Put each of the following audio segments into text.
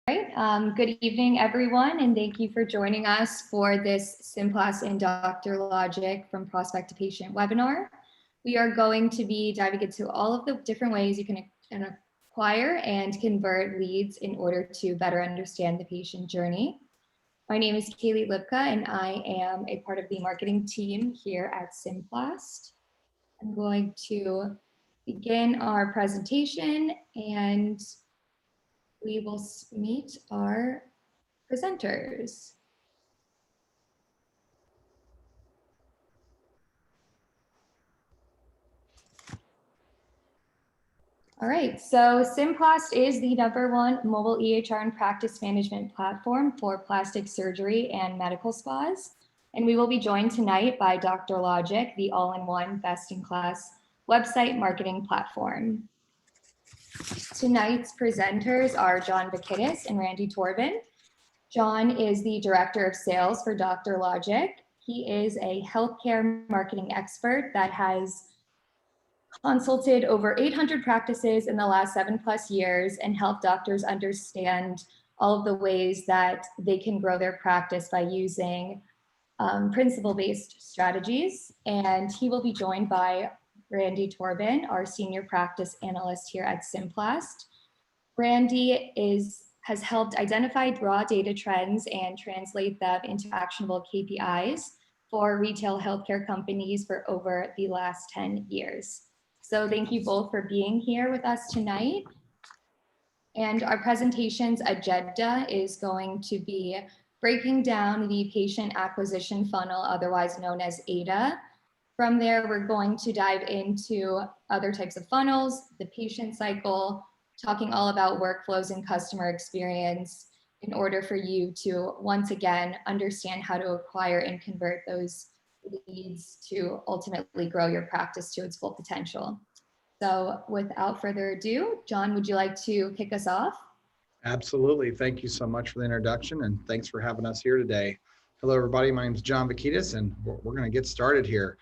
Good evening, everyone, and thank you for joining us for this Symplast and DoctorLogic from Prospect to Patient webinar. We are going to be diving into all of the different ways you can acquire and convert leads in order to better understand the patient journey. My name is Kaylee Lipka, and I am a part of the marketing team here at Symplast. I'm going to begin our presentation and we will meet our presenters. All right, so Symplast is the #1 mobile EHR and practice management platform for plastic surgery and medical spas. And we will be joined tonight by DoctorLogic, the all-in-one best-in-class website marketing platform. Tonight's presenters are John Vakidis and Randy Torvin. John is the Director of Sales for DoctorLogic. He is a healthcare marketing expert that has consulted over 800 practices in the last 7+ years and helped doctors understand all of the ways that they can grow their practice by using principle-based strategies. And he will be joined by Randy Torvin, our senior practice analyst here at Symplast. Randy has helped identify raw data trends and translate them into actionable KPIs for retail healthcare companies for over the last 10 years. So thank you both for being here with us tonight. And our presentation's agenda is going to be breaking down the patient acquisition funnel, otherwise known as ADA. From there, we're going to dive into other types of funnels, the patient cycle, talking all about workflows and customer experience in order for you to, once again, understand how to acquire and convert those leads to ultimately grow your practice to its full potential. So without further ado, John, would you like to kick us off? Absolutely. Thank you so much for the introduction, and thanks for having us here today. Hello, everybody. My name is John Vakidis, and we're going to get started here.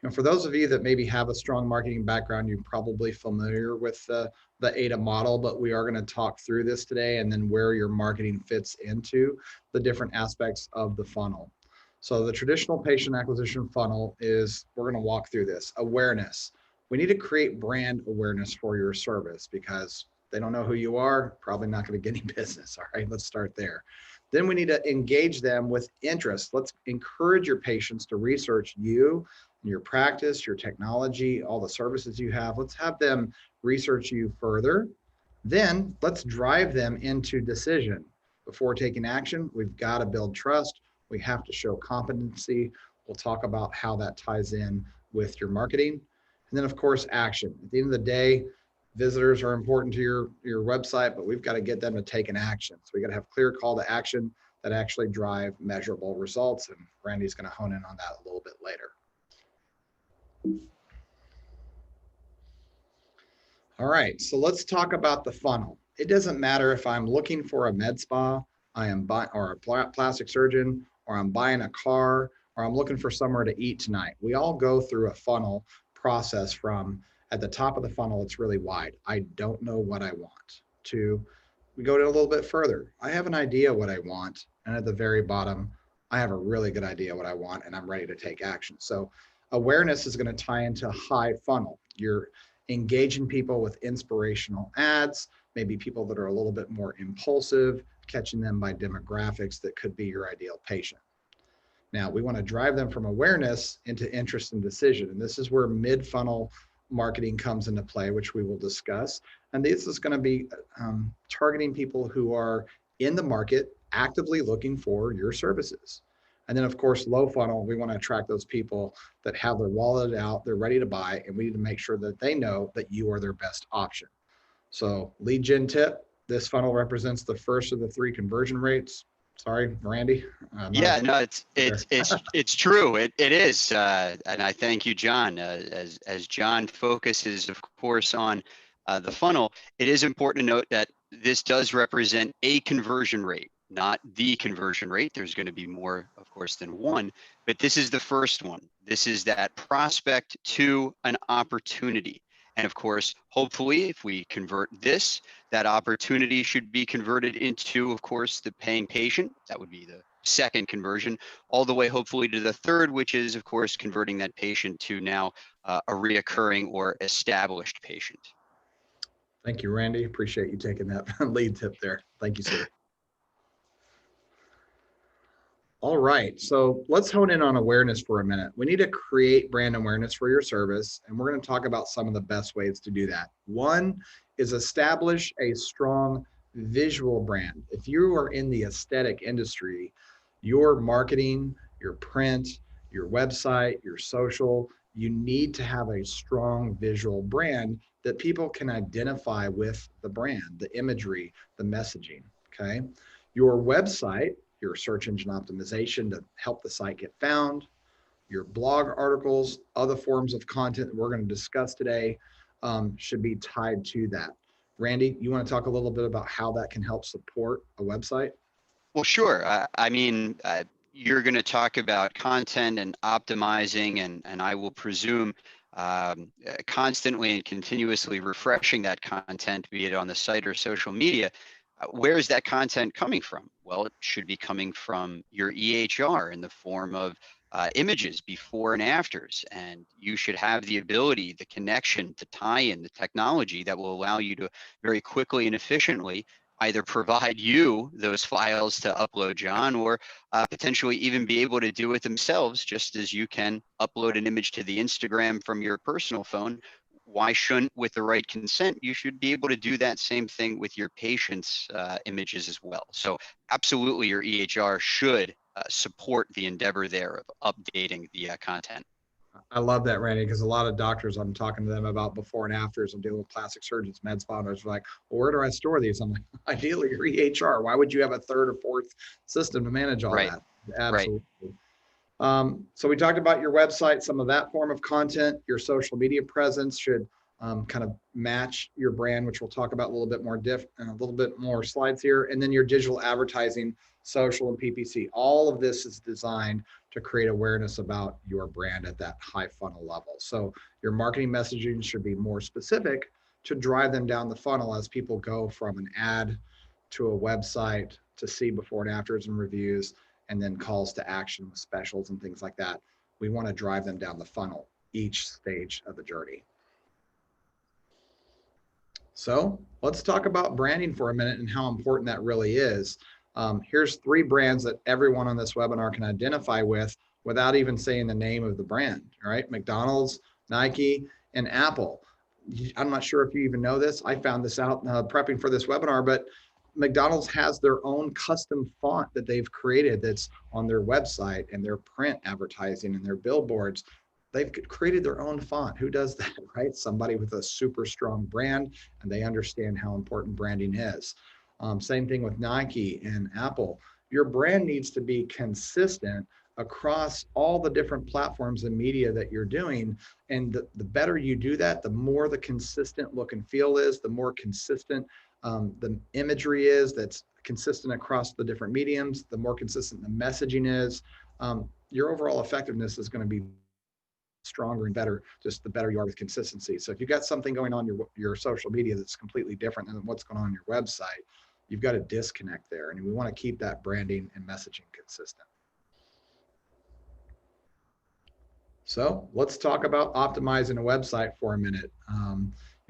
And for those of you that maybe have a strong marketing background, you're probably familiar with the ADA model, but we are going to talk through this today and then where your marketing fits into the different aspects of the funnel. So the traditional patient acquisition funnel is, we're going to walk through this. Awareness. We need to create brand awareness for your service because they don't know who you are, probably not going to get any business. All right, let's start there. Then we need to engage them with interest. Let's encourage your patients to research you, your practice, your technology, all the services you have. Let's have them research you further. Then let's drive them into decision. Before taking action, we've got to build trust. We have to show competency. We'll talk about how that ties in with your marketing. And then of course, action. At the end of the day, visitors are important to your website, but we've got to get them to take an action. So we got to have clear call to action that actually drive measurable results. And Randy's going to hone in on that a little bit later. All right, so let's talk about the funnel. It doesn't matter if I'm looking for a med spa, or a plastic surgeon, or I'm buying a car, or I'm looking for somewhere to eat tonight. We all go through a funnel process from at the top of the funnel, it's really wide. I don't know what I want. To we go to a little bit further. I have an idea what I want. And at the very bottom, I have a really good idea what I want and I'm ready to take action. So awareness is going to tie into a high funnel. You're engaging people with inspirational ads, maybe people that are a little bit more impulsive, catching them by demographics that could be your ideal patient. Now, we want to drive them from awareness into interest and decision. And this is where mid-funnel marketing comes into play, which we will discuss. And this is going to be targeting people who are in the market, actively looking for your services. And then of course, low funnel, we want to attract those people that have their wallet out, they're ready to buy, and we need to make sure that they know that you are their best option. So lead gen tip, this funnel represents the first of the 3 conversion rates. Sorry, Randy. Yeah, no, it's true. It is, and I thank you, John. As John focuses, of course, on the funnel, it is important to note that this does represent a conversion rate, not the conversion rate. There's going to be more, of course, than one, but this is the first one. This is that prospect to an opportunity. And of course, hopefully, if we convert this, that opportunity should be converted into, of course, the paying patient. That would be the second conversion, all the way hopefully to the third, which is, of course, converting that patient to now a reoccurring or established patient. Thank you, Randy. Appreciate you taking that lead tip there. Thank you, sir. All right, so let's hone in on awareness for a minute. We need to create brand awareness for your service, and we're going to talk about some of the best ways to do that. One is establish a strong visual brand. If you are in the aesthetic industry, your marketing, your print, your website, your social, you need to have a strong visual brand that people can identify with the brand, the imagery, the messaging, okay? Your website, your search engine optimization to help the site get found, your blog articles, other forms of content that we're going to discuss today should be tied to that. Randy, you want to talk a little bit about how that can help support a website? Well, sure. I mean, you're going to talk about content and optimizing, and I will presume constantly and continuously refreshing that content, be it on the site or social media. Where is that content coming from? Well, it should be coming from your EHR in the form of images before and afters. And you should have the ability, the connection to tie in the technology that will allow you to very quickly and efficiently either provide you those files to upload, John, or potentially even be able to do it themselves, just as you can upload an image to the Instagram from your personal phone. Why shouldn't, with the right consent, you should be able to do that same thing with your patient's images as well. So absolutely, your EHR should support the endeavor there of updating the content. I love that, Randy, because a lot of doctors, I'm talking to them about before and afters. I'm dealing with plastic surgeons, med spa owners, like, well, where do I store these? I'm like, ideally your EHR. Why would you have a third or fourth system to manage all Right. that? Right. Absolutely. So we talked about your website, some of that form of content. Your social media presence should kind of match your brand, which we'll talk about a little bit more a little bit more slides here. And then your digital advertising, social and PPC. All of this is designed to create awareness about your brand at that high funnel level. So your marketing messaging should be more specific to drive them down the funnel as people go from an ad to a website to see before and afters and reviews, and then calls to action with specials and things like that. We want to drive them down the funnel each stage of the journey. So let's talk about branding for a minute and how important that really is. Here's 3 brands that everyone on this webinar can identify with without even saying the name of the brand, right? McDonald's, Nike, and Apple. I'm not sure if you even know this. I found this out prepping for this webinar, but McDonald's has their own custom font that they've created that's on their website and their print advertising and their billboards. They've created their own font. Who does that, right? Somebody with a super strong brand, and they understand how important branding is. Same thing with Nike and Apple. Your brand needs to be consistent across all the different platforms and media that you're doing. And the better you do that, the more the consistent look and feel is, the more consistent the imagery is that's consistent across the different mediums, the more consistent the messaging is, your overall effectiveness is going to be stronger and better, just the better you are with consistency. So if you've got something going on your social media that's completely different than what's going on your website, you've got a disconnect there. And we want to keep that branding and messaging consistent. So let's talk about optimizing a website for a minute.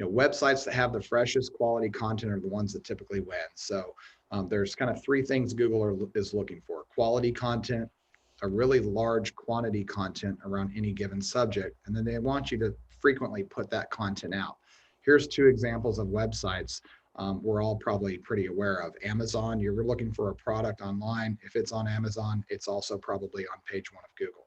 Websites that have the freshest quality content are the ones that typically win. So there's kind of 3 things Google is looking for: quality content, a really large quantity content around any given subject, and then they want you to frequently put that content out. Here's 2 examples of websites we're all probably pretty aware of. Amazon, you're looking for a product online. If it's on Amazon, it's also probably on page 1 of Google.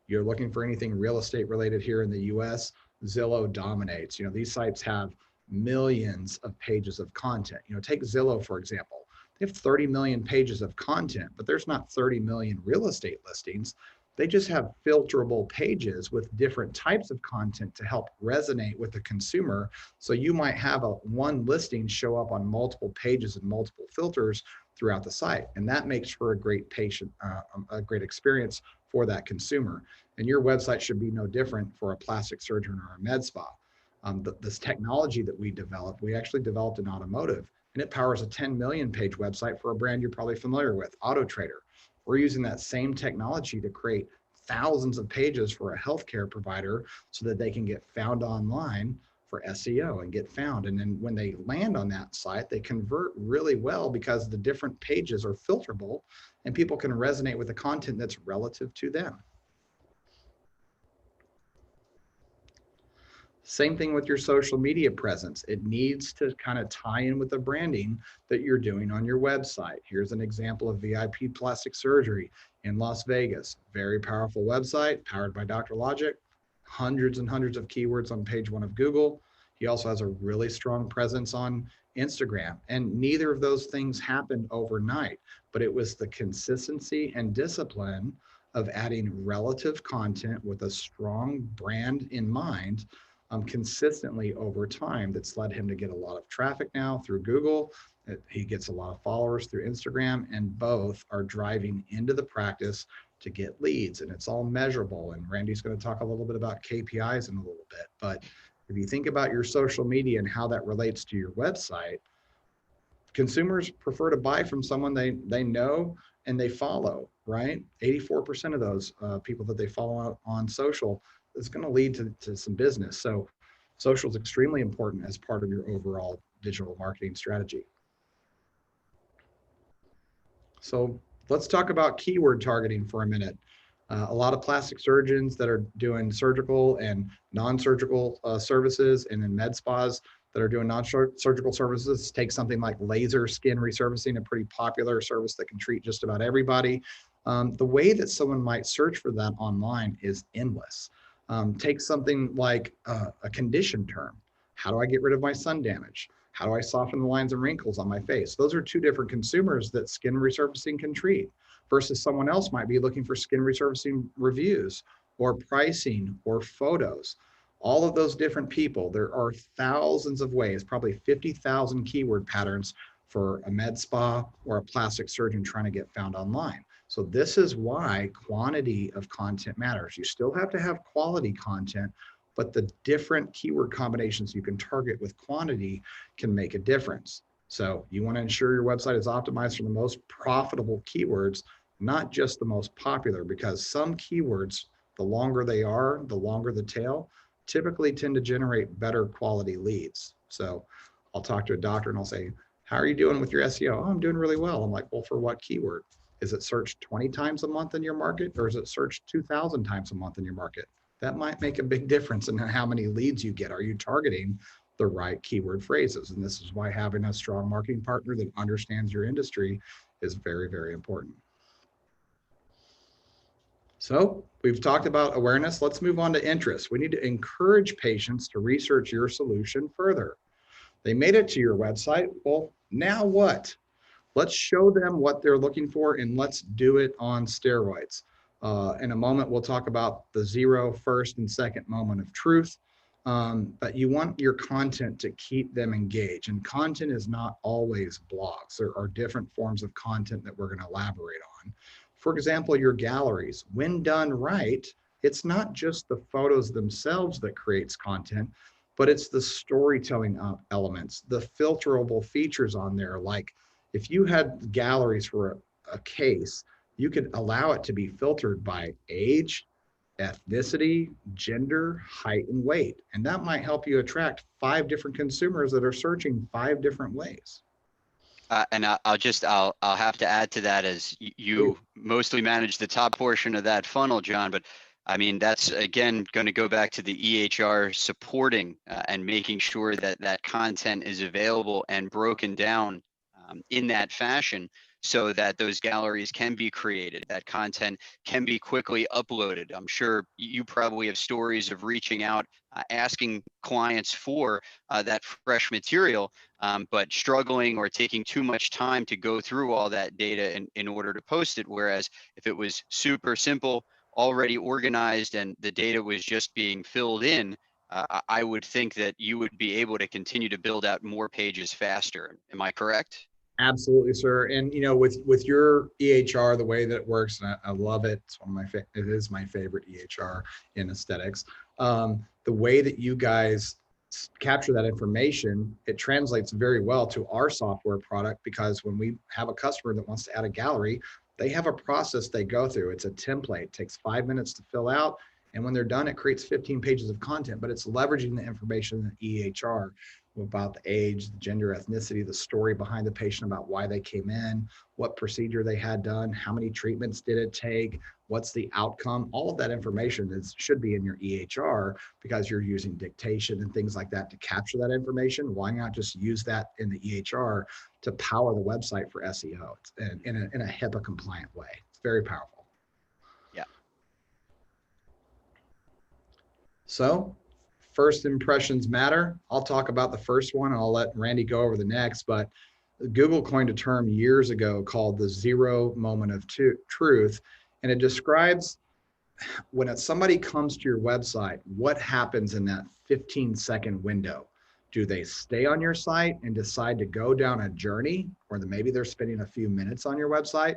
You're looking for anything real estate related here in the US, Zillow dominates. These sites have millions of pages of content. Take Zillow, for example. They have 30 million pages of content, but there's not 30 million real estate listings. They just have filterable pages with different types of content to help resonate with the consumer. So you might have one listing show up on multiple pages and multiple filters throughout the site. And that makes for a great a great experience for that consumer. And your website should be no different for a plastic surgeon or a med spa. This technology that we actually developed in automotive, and it powers a 10 million page website for a brand you're probably familiar with, Auto Trader. We're using that same technology to create thousands of pages for a healthcare provider so that they can get found online for SEO and get found. And then when they land on that site, they convert really well because the different pages are filterable and people can resonate with the content that's relative to them. Same thing with your social media presence. It needs to kind of tie in with the branding that you're doing on your website. Here's an example of VIP plastic surgery in Las Vegas. Very powerful website powered by DoctorLogic. Hundreds and hundreds of keywords on page 1 of Google. He also has a really strong presence on Instagram. And neither of those things happened overnight, but it was the consistency and discipline of adding relative content with a strong brand in mind consistently over time that's led him to get a lot of traffic now through Google. He gets a lot of followers through Instagram, and both are driving into the practice to get leads, and it's all measurable. And Randy's going to talk a little bit about KPIs in a little bit, but if you think about your social media and how that relates to your website, consumers prefer to buy from someone they know and they follow, right? 84% of those people that they follow on social is going to lead to some business. So social is extremely important as part of your overall digital marketing strategy. So let's talk about keyword targeting for a minute. A lot of plastic surgeons that are doing surgical and non-surgical services, and in med spas that are doing non-surgical services take something like laser skin resurfacing, a pretty popular service that can treat just about everybody. The way that someone might search for that online is endless. Take something like a condition term. How do I get rid of my sun damage? How do I soften the lines and wrinkles on my face? Those are two different consumers that skin resurfacing can treat, versus someone else might be looking for skin resurfacing reviews or pricing or photos. All of those different people, there are thousands of ways, probably 50,000 keyword patterns for a med spa or a plastic surgeon trying to get found online. So this is why quantity of content matters. You still have to have quality content, but the different keyword combinations you can target with quantity can make a difference. So you want to ensure your website is optimized for the most profitable keywords, not just the most popular, because some keywords, the longer they are, the longer the tail, typically tend to generate better quality leads. So I'll talk to a doctor and I'll say, how are you doing with your SEO? Oh, I'm doing really well. I'm like, well, for what keyword? Is it searched 20 times a month in your market, or is it searched 2,000 times a month in your market? That might make a big difference in how many leads you get. Are you targeting the right keyword phrases? And this is why having a strong marketing partner that understands your industry is very, very important. So we've talked about awareness. Let's move on to interest. We need to encourage patients to research your solution further. They made it to your website. Well, now what? Let's show them what they're looking for, and let's do it on steroids. In a moment, we'll talk about the 0, 1st, and 2nd moment of truth. But you want your content to keep them engaged. And content is not always blogs. There are different forms of content that we're going to elaborate on. For example, your galleries. When done right, it's not just the photos themselves that creates content, but it's the storytelling elements, the filterable features on there. Like if you had galleries for a case, you could allow it to be filtered by age, ethnicity, gender, height, and weight. And that might help you attract 5 different consumers that are searching 5 different ways. And I'll have to add to that, as you mostly manage the top portion of that funnel, John, but I mean, that's again going to go back to the EHR supporting and making sure that that content is available and broken down in that fashion, so that those galleries can be created, that content can be quickly uploaded. I'm sure you probably have stories of reaching out, asking clients for that fresh material, but struggling or taking too much time to go through all that data in order to post it. Whereas if it was super simple, already organized, and the data was just being filled in, I would think that you would be able to continue to build out more pages faster. Am I correct? Absolutely, sir. And you know, with your EHR, the way that it works, and I love it. It's one of it is my favorite EHR in aesthetics. The way that you guys capture that information, it translates very well to our software product, because when we have a customer that wants to add a gallery, they have a process they go through. It's a template. It takes 5 minutes to fill out. And when they're done, it creates 15 pages of content, but it's leveraging the information in the EHR about the age, the gender, ethnicity, the story behind the patient about why they came in, what procedure they had done, how many treatments did it take, what's the outcome. All of that information should be in your EHR, because you're using dictation and things like that to capture that information. Why not just use that in the EHR to power the website for SEO in a HIPAA compliant way? It's very powerful. Yeah. So first impressions matter. I'll talk about the first one, and I'll let Randy go over the next, but Google coined a term years ago called the zero moment of truth. And it describes when somebody comes to your website, what happens in that 15-second window. Do they stay on your site and decide to go down a journey, or maybe they're spending a few minutes on your website?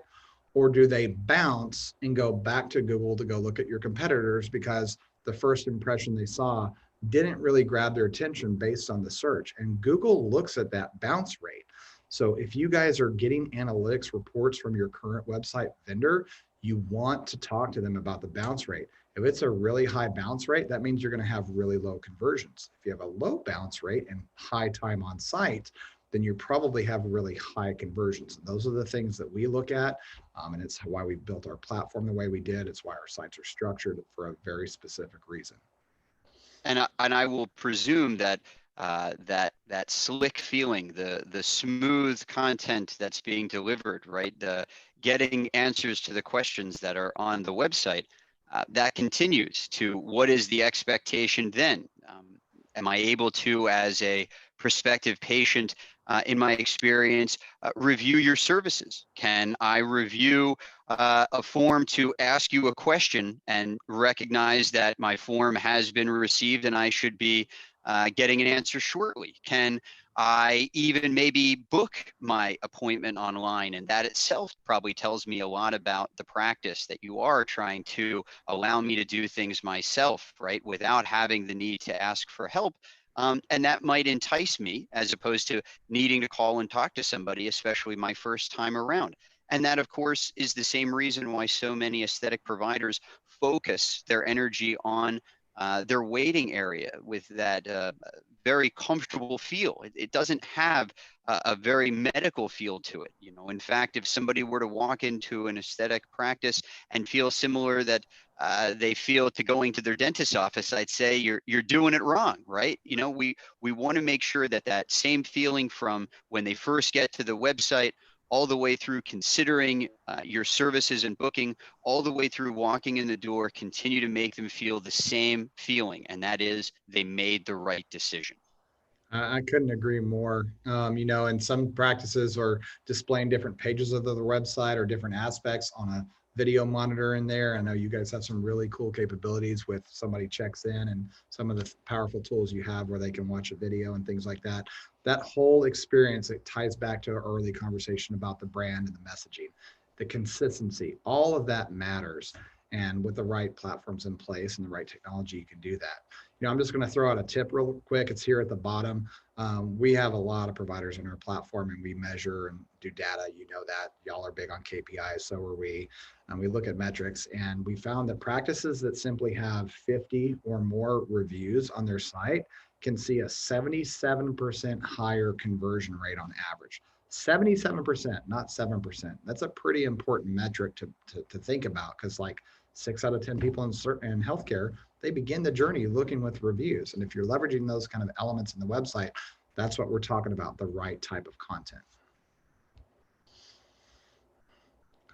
Or do they bounce and go back to Google to go look at your competitors because the first impression they saw didn't really grab their attention based on the search? And Google looks at that bounce rate. So if you guys are getting analytics reports from your current website vendor, you want to talk to them about the bounce rate. If it's a really high bounce rate, that means you're going to have really low conversions. If you have a low bounce rate and high time on site, then you probably have really high conversions. And those are the things that we look at. And it's why we built our platform the way we did. It's why our sites are structured for a very specific reason. And I will presume that that slick feeling, the smooth content that's being delivered, right? The getting answers to the questions that are on the website, that continues to what is the expectation then? Am I able to, as a prospective patient, in my experience, review your services? Can I review a form to ask you a question and recognize that my form has been received and I should be getting an answer shortly? Can I even maybe book my appointment online? And that itself probably tells me a lot about the practice that you are trying to allow me to do things myself, right? Without having the need to ask for help. And that might entice me as opposed to needing to call and talk to somebody, especially my first time around. And that, of course, is the same reason why so many aesthetic providers focus their energy on their waiting area with that very comfortable feel. It doesn't have a very medical feel to it. You know, in fact, if somebody were to walk into an aesthetic practice and feel similar that they feel to going to their dentist's office, I'd say you're doing it wrong, right? You know, we want to make sure that that same feeling from when they first get to the website, all the way through considering your services and booking, all the way through walking in the door, continue to make them feel the same feeling, and that is they made the right decision. I couldn't agree more. You know, and some practices are displaying different pages of the website or different aspects on a video monitor in there. I know you guys have some really cool capabilities with somebody checks in and some of the powerful tools you have where they can watch a video and things like that. That whole experience, it ties back to our early conversation about the brand and the messaging, the consistency, all of that matters. And with the right platforms in place and the right technology, you can do that. You know, I'm just going to throw out a tip real quick. It's here at the bottom. We have a lot of providers in our platform, and we measure and do data. You know that. Y'all are big on KPIs, so are we. We look at metrics, and we found that practices that simply have 50 or more reviews on their site can see a 77% higher conversion rate on average. 77%, not 7%. That's a pretty important metric to think about, because like 6 out of 10 people in healthcare, they begin the journey looking with reviews. And if you're leveraging those kind of elements in the website, that's what we're talking about, the right type of content.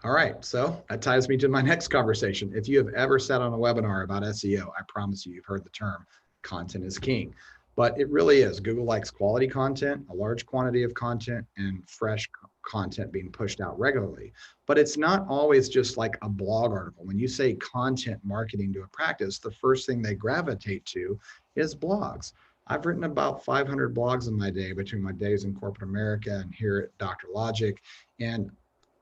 All right, so that ties me to my next conversation. If you have ever sat on a webinar about SEO, I promise you've heard the term content is king. But it really is. Google likes quality content, a large quantity of content, and fresh content being pushed out regularly. But it's not always just like a blog article. When you say content marketing to a practice, the first thing they gravitate to is blogs. I've written about 500 blogs in my day between my days in corporate America and here at DoctorLogic. And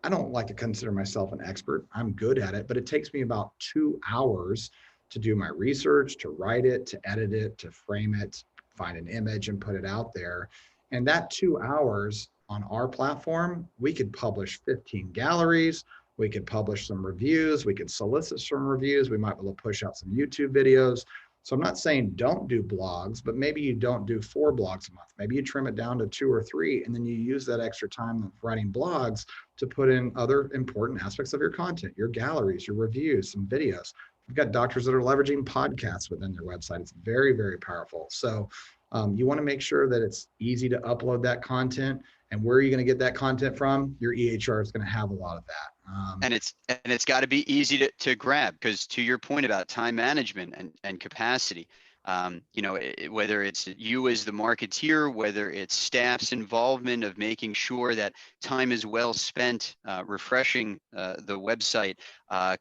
I don't like to consider myself an expert. I'm good at it, but it takes me about 2 hours to do my research, to write it, to edit it, to frame it, find an image and put it out there. And that 2 hours on our platform, we could publish 15 galleries, we could publish some reviews, we could solicit some reviews, we might be able to push out some YouTube videos. So I'm not saying don't do blogs, but maybe you don't do 4 blogs a month. Maybe you trim it down to 2 or 3, and then you use that extra time of writing blogs to put in other important aspects of your content, your galleries, your reviews, some videos. We've got doctors that are leveraging podcasts within their website. It's very, very powerful. So you want to make sure that it's easy to upload that content. And where are you going to get that content from? Your EHR is going to have a lot of that. And it's got to be easy to grab, because to your point about time management and capacity, you know, whether it's you as the marketeer, whether it's staff's involvement of making sure that time is well spent refreshing the website,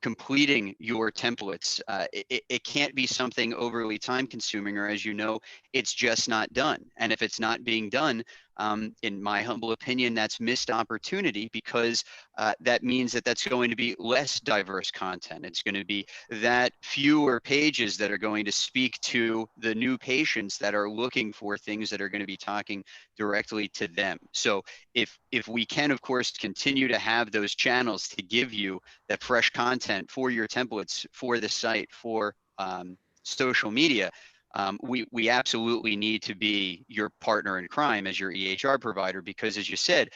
completing your templates, it can't be something overly time consuming, or as you know, it's just not done. And if it's not being done, in my humble opinion, that's missed opportunity, because that means that that's going to be less diverse content. It's going to be that fewer pages that are going to speak to the new patients that are looking for things that are going to be talking directly to them. So if we can, of course, continue to have those channels to give you that fresh content for your templates, for the site, for social media, we absolutely need to be your partner in crime as your EHR provider, because as you said,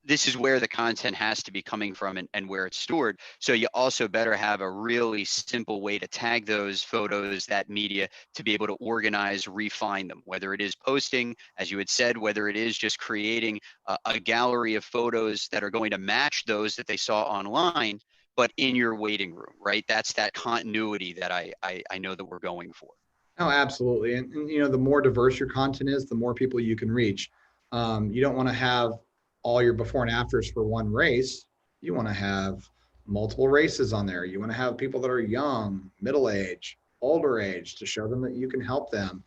this is where the content has to be coming from and where it's stored. So you also better have a really simple way to tag those photos, that media, to be able to organize, refine them, whether it is posting, as you had said, whether it is just creating a gallery of photos that are going to match those that they saw online, but in your waiting room, right? That's that continuity that I know that we're going for. Oh, absolutely. And you know, the more diverse your content is, the more people you can reach. You don't want to have all your before and afters for one race. You want to have multiple races on there. You want to have people that are young, middle age, older age, to show them that you can help them.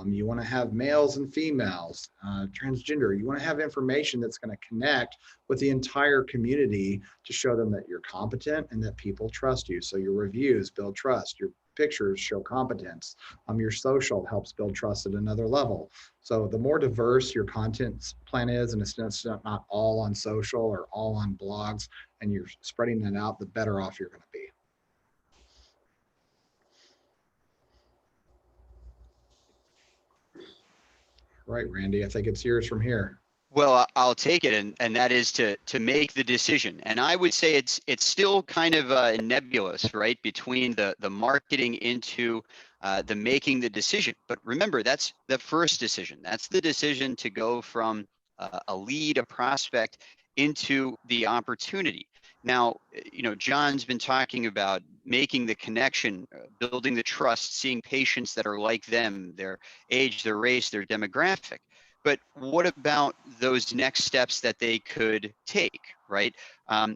You want to have males and females, transgender. You want to have information that's going to connect with the entire community to show them that you're competent and that people trust you. So your reviews build trust. Your pictures show competence. Your social helps build trust at another level. So the more diverse your content plan is, and it's not all on social or all on blogs, and you're spreading that out, the better off you're going to be. Right, Randy, I think it's yours from here. Well, I'll take it, and that is to make the decision. And I would say it's still kind of nebulous, right, between the marketing into the making the decision. But remember, that's the first decision. That's the decision to go from a lead, a prospect, into the opportunity. Now, you know, John's been talking about making the connection, building the trust, seeing patients that are like them, their age, their race, their demographic. But what about those next steps that they could take, right?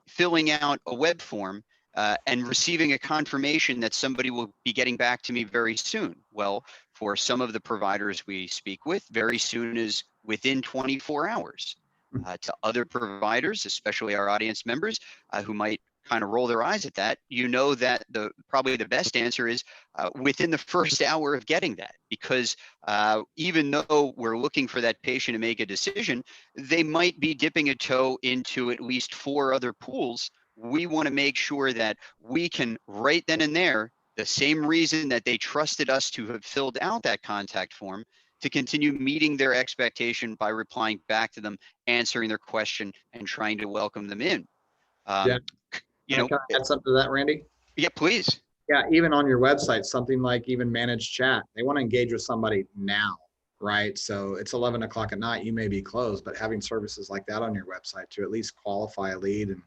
Filling out a web form and receiving a confirmation that somebody will be getting back to me very soon. Well, for some of the providers we speak with, very soon is within 24 hours. To other providers, especially our audience members who might kind of roll their eyes at that, you know that probably the best answer is within the first hour of getting that, because even though we're looking for that patient to make a decision, they might be dipping a toe into at least 4 other pools. We want to make sure that we can right then and there, the same reason that they trusted us to have filled out that contact form, to continue meeting their expectation by replying back to them, answering their question, and trying to welcome them in. Yeah. You Can know, I add something to that, Randy? yeah, please. Yeah, even on your website, something like even managed chat, they want to engage with somebody now, right? So it's 11 o'clock at night, you may be closed, but having services like that on your website to at least qualify a lead and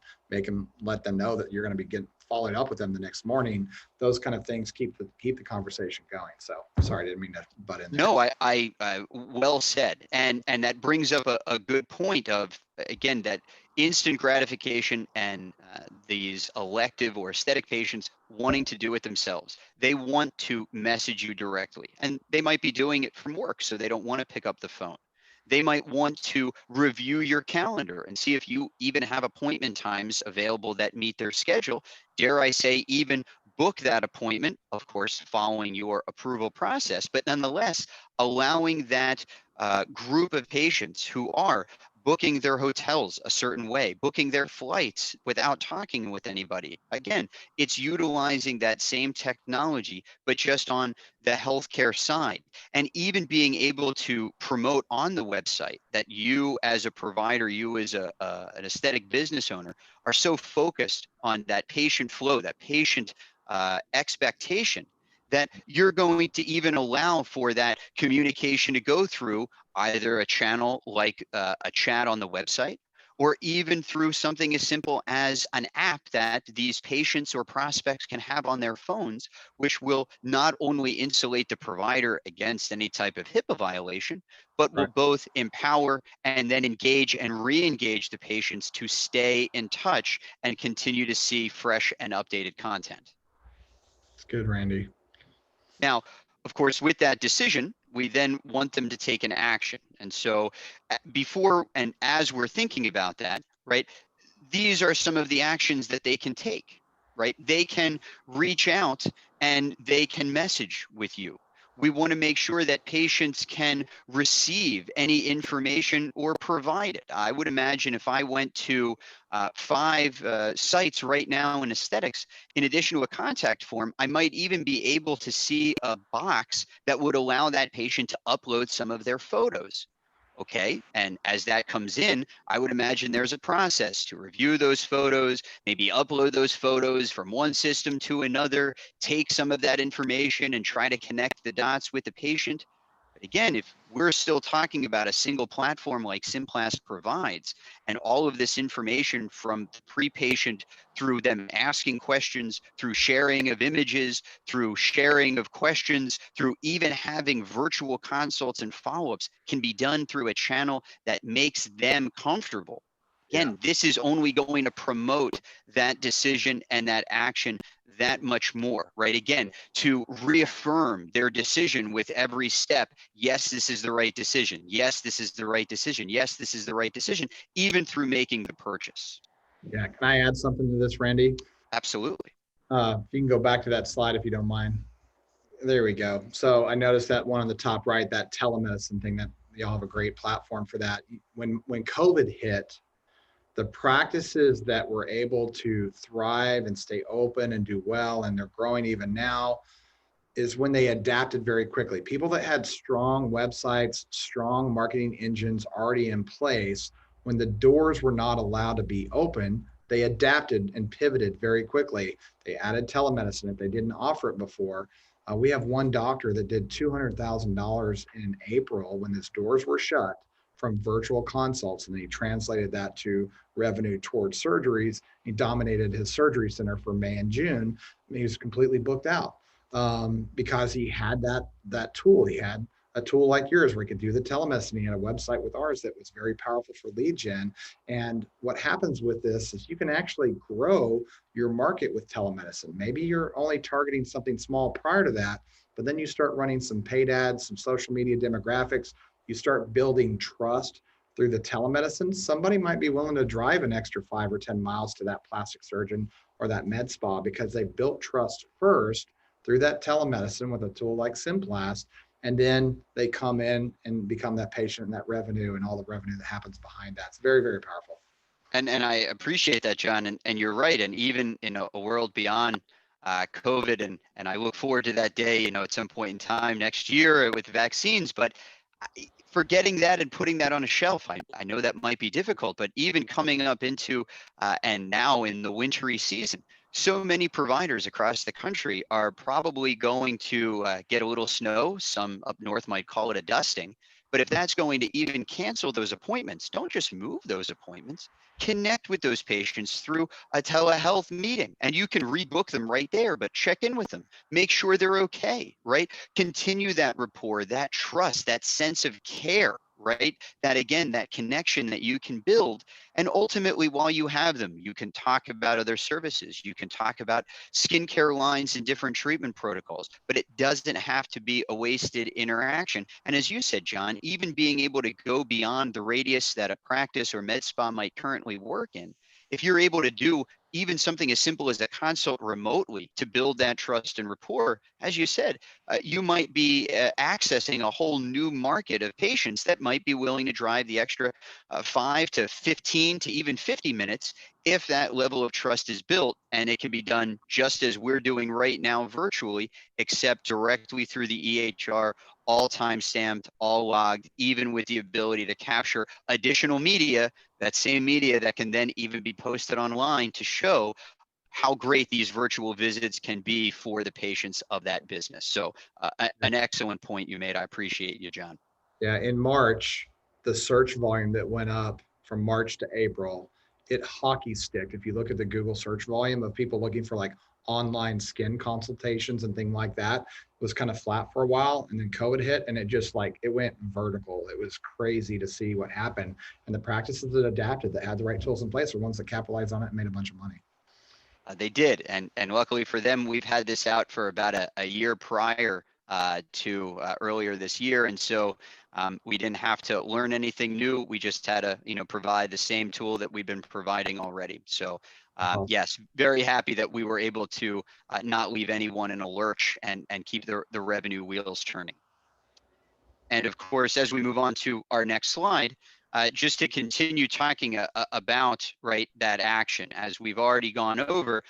let them know that you're going to be following up with them the next morning, those kind of things keep the conversation going. So sorry, I didn't mean to butt in there. No, I well said. And that brings up a good point of, again, that instant gratification and these elective or aesthetic patients wanting to do it themselves. They want to message you directly, and they might be doing it from work, so they don't want to pick up the phone. They might want to review your calendar and see if you even have appointment times available that meet their schedule. Dare I say, even book that appointment, of course, following your approval process, but nonetheless, allowing that group of patients who are booking their hotels a certain way, booking their flights without talking with anybody. Again, it's utilizing that same technology, but just on the healthcare side. And even being able to promote on the website that you as a provider, you as an aesthetic business owner, are so focused on that patient flow, that patient expectation, that you're going to even allow for that communication to go through either a channel like a chat on the website, or even through something as simple as an app that these patients or prospects can have on their phones, which will not only insulate the provider against any type of HIPAA violation, but will Right. both empower and then engage and re-engage the patients to stay in touch and continue to see fresh and updated content. It's good, Randy. Now, of course, with that decision, we then want them to take an action. And so before and as we're thinking about that, right, these are some of the actions that they can take, right? They can reach out and they can message with you. We want to make sure that patients can receive any information or provide it. I would imagine if I went to 5 sites right now in aesthetics, in addition to a contact form, I might even be able to see a box that would allow that patient to upload some of their photos. Okay, and as that comes in, I would imagine there's a process to review those photos, maybe upload those photos from one system to another, take some of that information and try to connect the dots with the patient. But again, if we're still talking about a single platform like Symplast provides, and all of this information from the pre-patient through them asking questions, through sharing of images, through sharing of questions, through even having virtual consults and follow-ups can be done through a channel that makes them comfortable. Yeah. Again, this is only going to promote that decision and that action that much more, right? Again, to reaffirm their decision with every step. Yes, this is the right decision. Yes, this is the right decision. Yes, this is the right decision, even through making the purchase. Yeah. Can I add something to this, Randy? Absolutely. If you can go back to that slide if you don't mind. There we go. So I noticed that one on the top right, that telemedicine thing, that y'all have a great platform for that. When COVID hit, the practices that were able to thrive and stay open and do well, and they're growing even now, is when they adapted very quickly. People that had strong websites, strong marketing engines already in place, when the doors were not allowed to be open, they adapted and pivoted very quickly. They added telemedicine if they didn't offer it before. We have one doctor that did $200,000 in April when his doors were shut from virtual consults, and he translated that to revenue towards surgeries. He dominated his surgery center for May and June. He was completely booked out because he had that tool. He had a tool like yours where he could do the telemedicine. He had a website with ours that was very powerful for lead gen. And what happens with this is you can actually grow your market with telemedicine. Maybe you're only targeting something small prior to that, but then you start running some paid ads, some social media demographics. You start building trust through the telemedicine. Somebody might be willing to drive an extra 5 or 10 miles to that plastic surgeon or that med spa because they built trust first through that telemedicine with a tool like Symplast, and then they come in and become that patient and that revenue and all the revenue that happens behind that. It's very, very powerful. And I appreciate that, John. And you're right. And even in a world beyond COVID, and I look forward to that day, at some point in time next year with vaccines. But forgetting that and putting that on a shelf, I know that might be difficult. But even coming up into and now in the wintry season, so many providers across the country are probably going to get a little snow. Some up north might call it a dusting. But if that's going to even cancel those appointments, don't just move those appointments. Connect with those patients through a telehealth meeting, and you can rebook them right there, but check in with them. Make sure they're okay, right? Continue that rapport, that trust, that sense of care, right? That again, that connection that you can build. And ultimately, while you have them, you can talk about other services. You can talk about skincare lines and different treatment protocols, but it doesn't have to be a wasted interaction. And as you said, John, even being able to go beyond the radius that a practice or med spa might currently work in, if you're able to do even something as simple as a consult remotely to build that trust and rapport, as you said, you might be accessing a whole new market of patients that might be willing to drive the extra 5 to 15 to even 50 minutes if that level of trust is built, and it can be done just as we're doing right now virtually, except directly through the EHR, all time stamped, all logged, even with the ability to capture additional media, that same media that can then even be posted online to show how great these virtual visits can be for the patients of that business. So an excellent point you made. I appreciate you, John. Yeah, in March, the search volume that went up from March to April, it hockey sticked. If you look at the Google search volume of people looking for like online skin consultations and things like that, was kind of flat for a while. And then COVID hit and it just like, it went vertical. It was crazy to see what happened. And the practices that adapted, that had the right tools in place, were ones that capitalized on it and made a bunch of money. They did, and luckily for them, we've had this out for about a year prior to earlier this year, and so we didn't have to learn anything new. We just had to, provide the same tool that we've been providing already. So yes, very happy that we were able to not leave anyone in a lurch and keep the revenue wheels turning. And of course, as we move on to our next slide, just to continue talking about that action, as we've already gone over,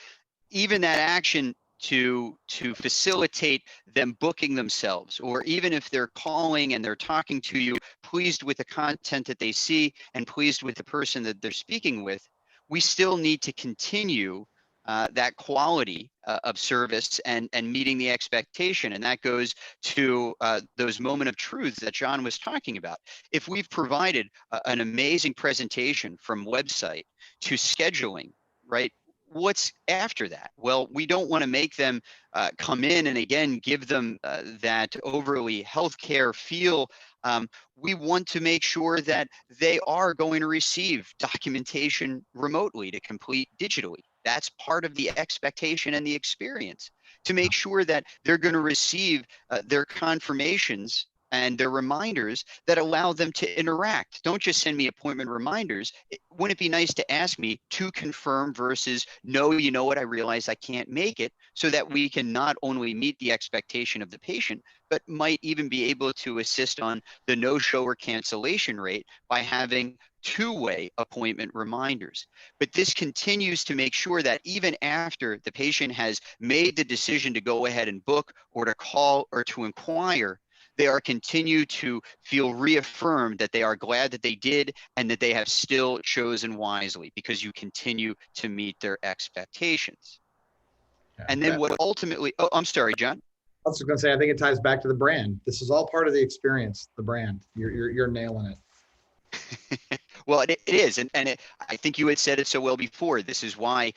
even that action to facilitate them booking themselves, or even if they're calling and they're talking to you, pleased with the content that they see and pleased with the person that they're speaking with, we still need to continue that quality of service and meeting the expectation. And that goes to those moment of truth that John was talking about. If we've provided an amazing presentation from website to scheduling, right? What's after that? Well, we don't want to make them come in and again give them that overly healthcare feel. We want to make sure that they are going to receive documentation remotely to complete digitally. That's part of the expectation and the experience, to make sure that they're going to receive their confirmations and their reminders that allow them to interact. Don't just send me appointment reminders. Wouldn't it be nice to ask me to confirm versus no, you know what, I realize I can't make it, so that we can not only meet the expectation of the patient, but might even be able to assist on the no-show or cancellation rate by having two-way appointment reminders. But this continues to make sure that even after the patient has made the decision to go ahead and book or to call or to inquire, they are continue to feel reaffirmed that they are glad that they did and that they have still chosen wisely, because you continue to meet their expectations. Yeah. And then what ultimately, oh, I'm sorry, John. I was going to say, I think it ties back to the brand. This is all part of the experience, the brand. You're nailing it. Well, it is. And I think you had said it so well before. This is why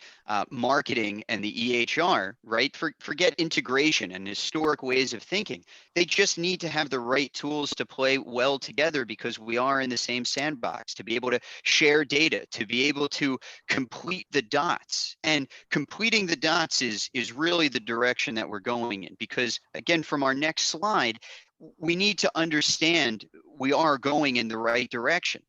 marketing and the EHR, right? Forget integration and historic ways of thinking. They just need to have the right tools to play well together, because we are in the same sandbox, to be able to share data, to be able to complete the dots. And completing the dots is really the direction that we're going in, because again, from our next slide, we need to understand we are going in the right direction.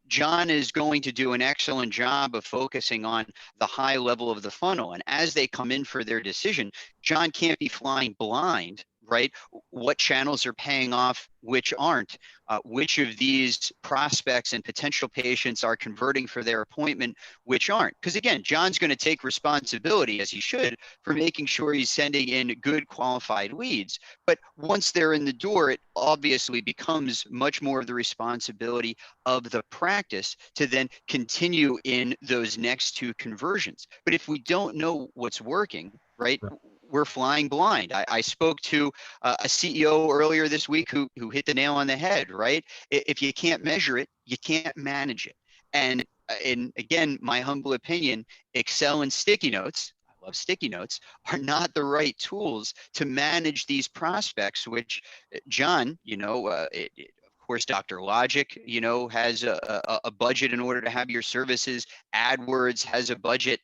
John is going to do an excellent job of focusing on the high level of the funnel. And as they come in for their decision, John can't be flying blind, right? What channels are paying off, which aren't, which of these prospects and potential patients are converting for their appointment, which aren't. Because again, John's going to take responsibility, as he should, for making sure he's sending in good qualified leads. But once they're in the door, it obviously becomes much more of the responsibility of the practice to then continue in those next two conversions. But if we don't know what's working, right, we're flying blind. I spoke to a CEO earlier this week who hit the nail on the head, right? If you can't measure it, you can't manage it. And again, my humble opinion, Excel and sticky notes, I love sticky notes, are not the right tools to manage these prospects, which John, of course, DoctorLogic, has a budget in order to have your services. AdWords has a budget.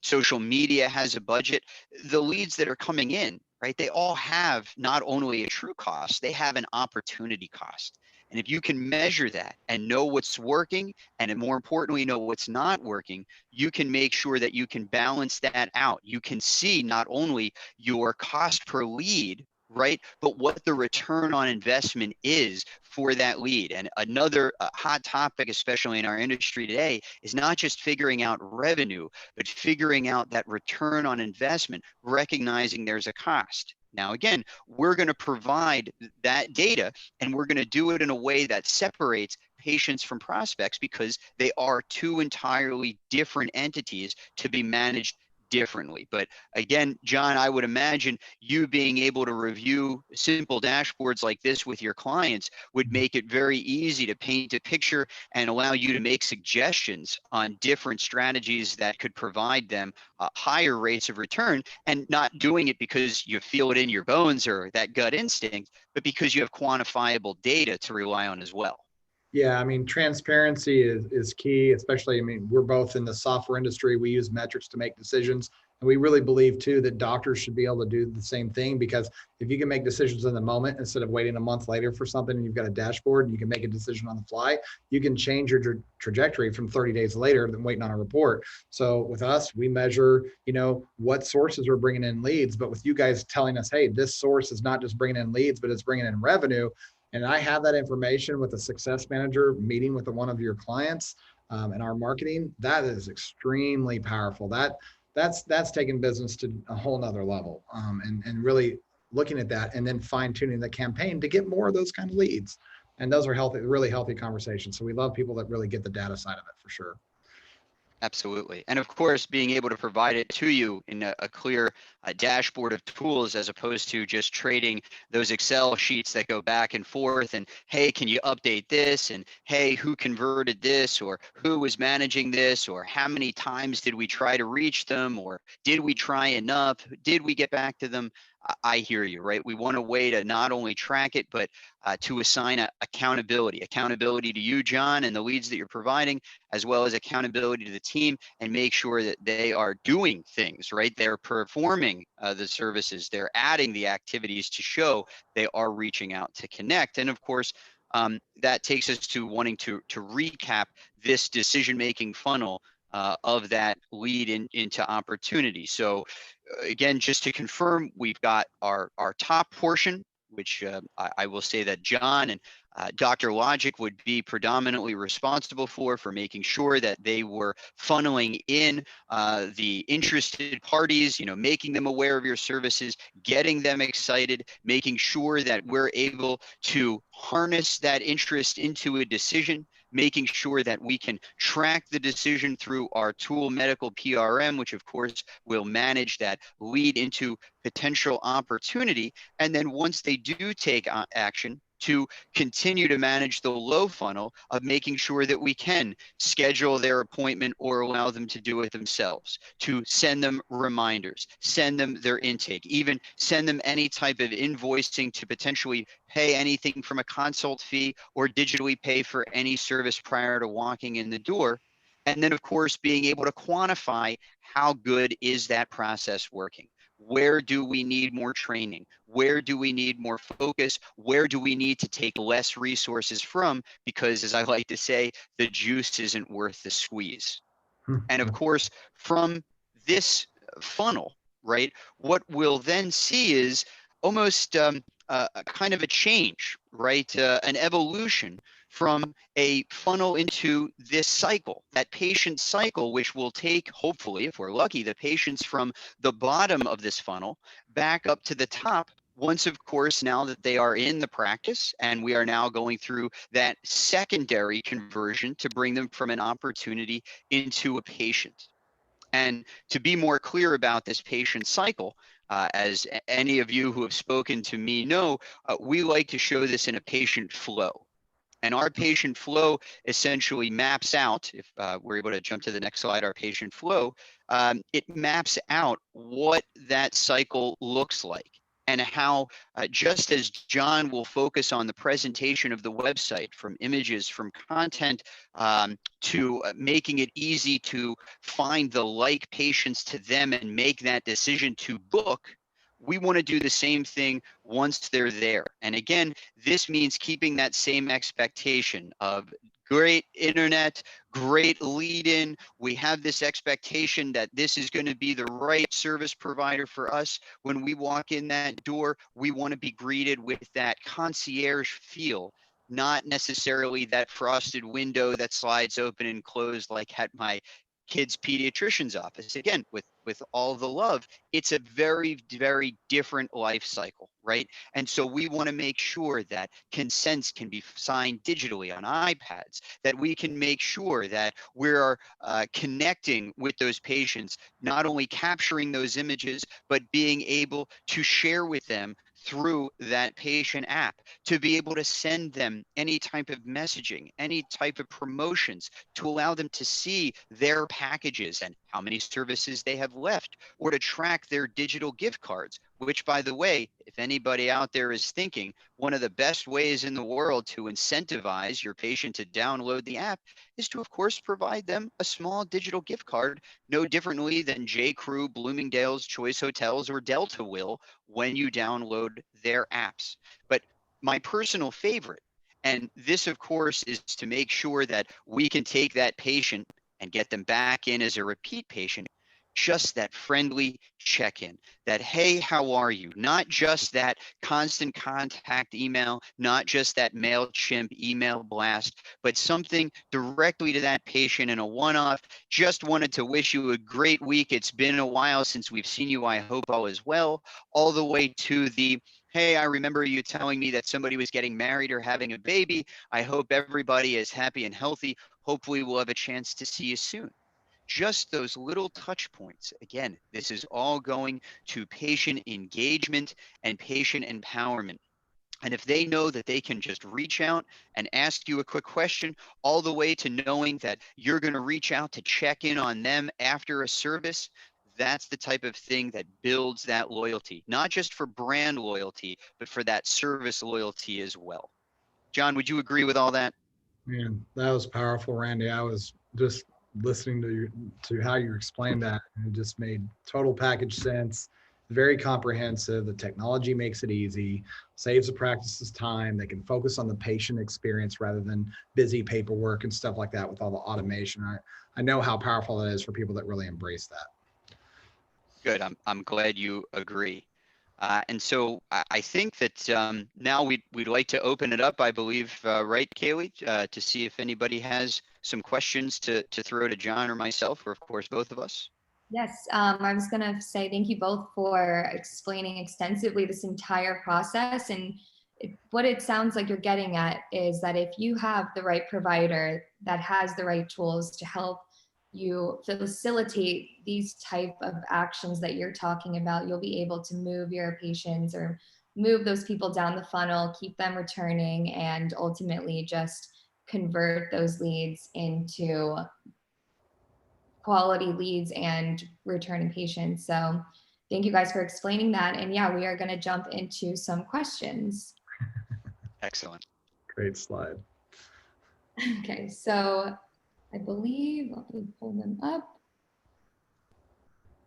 Social media has a budget. The leads that are coming in, right, they all have not only a true cost, they have an opportunity cost. And if you can measure that and know what's working, and more importantly, know what's not working, you can make sure that you can balance that out. You can see not only your cost per lead, right, but what the return on investment is for that lead. And another hot topic, especially in our industry today, is not just figuring out revenue, but figuring out that return on investment, recognizing there's a cost. Now, again, we're going to provide that data, and we're going to do it in a way that separates patients from prospects, because they are two entirely different entities to be managed differently. But again, John, I would imagine you being able to review simple dashboards like this with your clients would make it very easy to paint a picture and allow you to make suggestions on different strategies that could provide them higher rates of return, and not doing it because you feel it in your bones or that gut instinct, but because you have quantifiable data to rely on as well. Yeah, I mean, transparency is key, especially, I mean, we're both in the software industry. We use metrics to make decisions. And we really believe too that doctors should be able to do the same thing, because if you can make decisions in the moment instead of waiting a month later for something, and you've got a dashboard and you can make a decision on the fly, you can change your trajectory from 30 days later than waiting on a report. So with us, we measure, what sources are bringing in leads, but with you guys telling us, hey, this source is not just bringing in leads, but it's bringing in revenue. And I have that information with a success manager meeting with one of your clients in our marketing. That is extremely powerful. That's taking business to a whole nother level, and really looking at that and then fine tuning the campaign to get more of those kind of leads. And those are healthy, really healthy conversations. So we love people that really get the data side of it for sure. Absolutely. And of course, being able to provide it to you in a clear dashboard of tools, as opposed to just trading those Excel sheets that go back and forth and, hey, can you update this? And hey, who converted this? Or who was managing this? Or how many times did we try to reach them? Or did we try enough? Did we get back to them? I hear you, right? We want a way to not only track it, but to assign accountability to you, John, and the leads that you're providing, as well as accountability to the team, and make sure that they are doing things, right? They're performing the services, they're adding the activities to show they are reaching out to connect. And of course, that takes us to wanting to recap this decision-making funnel of that lead into opportunity. So again, just to confirm, we've got our top portion, which I will say that John and DoctorLogic would be predominantly responsible for making sure that they were funneling in the interested parties, making them aware of your services, getting them excited, making sure that we're able to harness that interest into a decision, making sure that we can track the decision through our tool Medical PRM, which of course will manage that lead into potential opportunity. And then once they do take action, to continue to manage the low funnel of making sure that we can schedule their appointment or allow them to do it themselves, to send them reminders, send them their intake, even send them any type of invoicing to potentially pay anything from a consult fee or digitally pay for any service prior to walking in the door. And then of course, being able to quantify how good is that process working. Where do we need more training? Where do we need more focus? Where do we need to take less resources from? Because as I like to say, the juice isn't worth the squeeze. And of course, from this funnel, right, what we'll then see is almost a kind of a change, right, an evolution from a funnel into this cycle, that patient cycle, which will take, hopefully, if we're lucky, the patients from the bottom of this funnel back up to the top. Once, of course, now that they are in the practice, and we are now going through that secondary conversion to bring them from an opportunity into a patient. And to be more clear about this patient cycle, as any of you who have spoken to me know, we like to show this in a patient flow. And our patient flow essentially maps out, if we're able to jump to the next slide, our patient flow, it maps out what that cycle looks like, and how just as John will focus on the presentation of the website, from images, from content, to making it easy to find the like patients to them and make that decision to book, We want to do the same thing once they're there. And again, this means keeping that same expectation of great internet, great lead in. We have this expectation that this is going to be the right service provider for us. When we walk in that door, we want to be greeted with that concierge feel, not necessarily that frosted window that slides open and closed like at my kid's pediatrician's office. Again, with all the love, it's a very, very different life cycle, right? And so we want to make sure that consents can be signed digitally on iPads, that we can make sure that we're connecting with those patients, not only capturing those images, but being able to share with them through that patient app, to be able to send them any type of messaging, any type of promotions, to allow them to see their packages and how many services they have left, or to track their digital gift cards, which, by the way, if anybody out there is thinking, one of the best ways in the world to incentivize your patient to download the app is to, of course, provide them a small digital gift card, no differently than J. Crew, Bloomingdale's, Choice Hotels, or Delta will when you download their apps. But my personal favorite, and this, of course, is to make sure that we can take that patient and get them back in as a repeat patient, just that friendly check-in, that, hey, how are you? Not just that constant contact email, not just that MailChimp email blast, but something directly to that patient in a one-off. Just wanted to wish you a great week. It's been a while since we've seen you. I hope all is well. All the way to the, hey, I remember you telling me that somebody was getting married or having a baby. I hope everybody is happy and healthy. Hopefully we'll have a chance to see you soon. Just those little touch points. Again, this is all going to patient engagement and patient empowerment. And if they know that they can just reach out and ask you a quick question, all the way to knowing that you're going to reach out to check in on them after a service, that's the type of thing that builds that loyalty, not just for brand loyalty, but for that service loyalty as well. John, would you agree with all that? Man, that was powerful, Randy. I was just listening to how you explained that, and it just made total package sense. Very comprehensive. The technology makes it easy, saves the practices time. They can focus on the patient experience rather than busy paperwork and stuff like that with all the automation. I know how powerful that is for people that really embrace that. Good. I'm glad you agree. And so I think that now we'd like to open it up, I believe, right, Kaylee, to see if anybody has some questions to throw to John or myself, or of course, both of us. Yes, I was going to say thank you both for explaining extensively this entire process. And what it sounds like you're getting at is that if you have the right provider that has the right tools to help you facilitate these type of actions that you're talking about, you'll be able to move your patients or move those people down the funnel, keep them returning, and ultimately just convert those leads into quality leads and returning patients. So thank you guys for explaining that. And yeah, we are going to jump into some questions. Excellent. Great slide. Okay, so I believe, let me pull them up.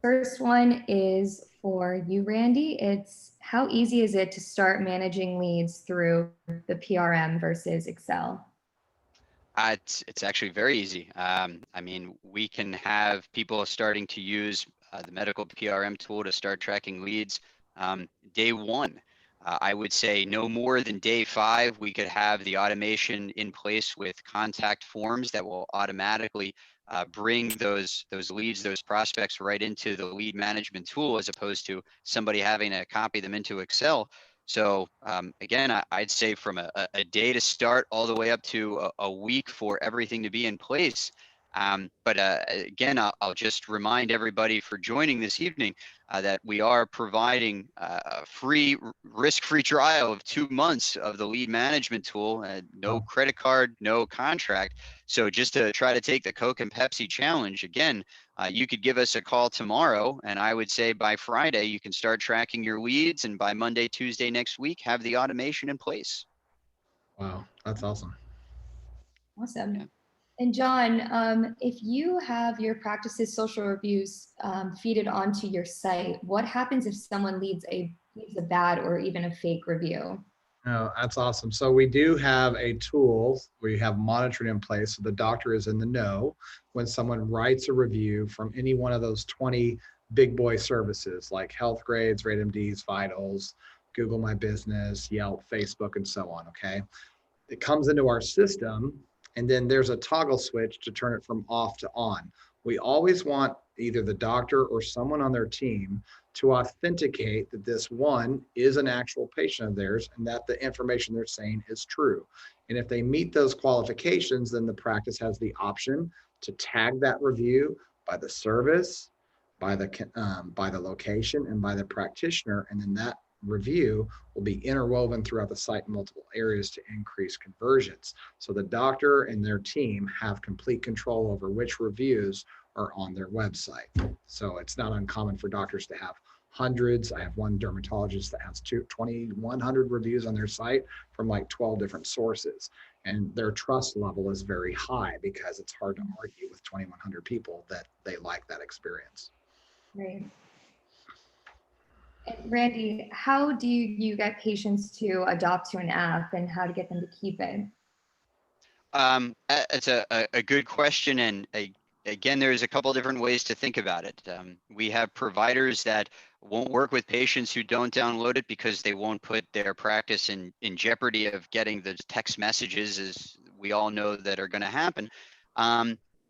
First one is for you, Randy. It's how easy is it to start managing leads through the PRM versus Excel? It's actually very easy. I mean, we can have people starting to use the medical PRM tool to start tracking leads day one. I would say no more than day 5, we could have the automation in place with contact forms that will automatically bring those leads, those prospects right into the lead management tool, as opposed to somebody having to copy them into Excel. So again, I'd say from a day to start all the way up to a week for everything to be in place. But again, I'll just remind everybody for joining this evening that we are providing a free risk-free trial of 2 months of the lead management tool, no credit card, no contract. So just to try to take the Coke and Pepsi challenge, again, you could give us a call tomorrow, and I would say by Friday, you can start tracking your leads, and by Monday, Tuesday next week, have the automation in place. Wow, that's awesome. Awesome. Yeah. And John, if you have your practice's social reviews feeded onto your site, what happens if someone leaves a bad or even a fake review? Oh, that's awesome. So we do have a tool, we have monitoring in place, so the doctor is in the know when someone writes a review from any one of those 20 big boy services like Health Grades, RateMDs, Vitals, Google My Business, Yelp, Facebook, and so on, okay? It comes into our system, and then there's a toggle switch to turn it from off to on. We always want either the doctor or someone on their team to authenticate that this one is an actual patient of theirs and that the information they're saying is true. And if they meet those qualifications, then the practice has the option to tag that review by the service, by the location, and by the practitioner, and then that review will be interwoven throughout the site in multiple areas to increase conversions. So the doctor and their team have complete control over which reviews are on their website. So it's not uncommon for doctors to have hundreds. I have one dermatologist that has 2,100 reviews on their site from like 12 different sources. And their trust level is very high because it's hard to argue with 2,100 people that they like that experience. Right. And Randy, how do you get patients to adopt to an app and how to get them to keep it? It's a good question, and again, there's a couple different ways to think about it. We have providers that won't work with patients who don't download it because they won't put their practice in jeopardy of getting the text messages, as we all know that are going to happen.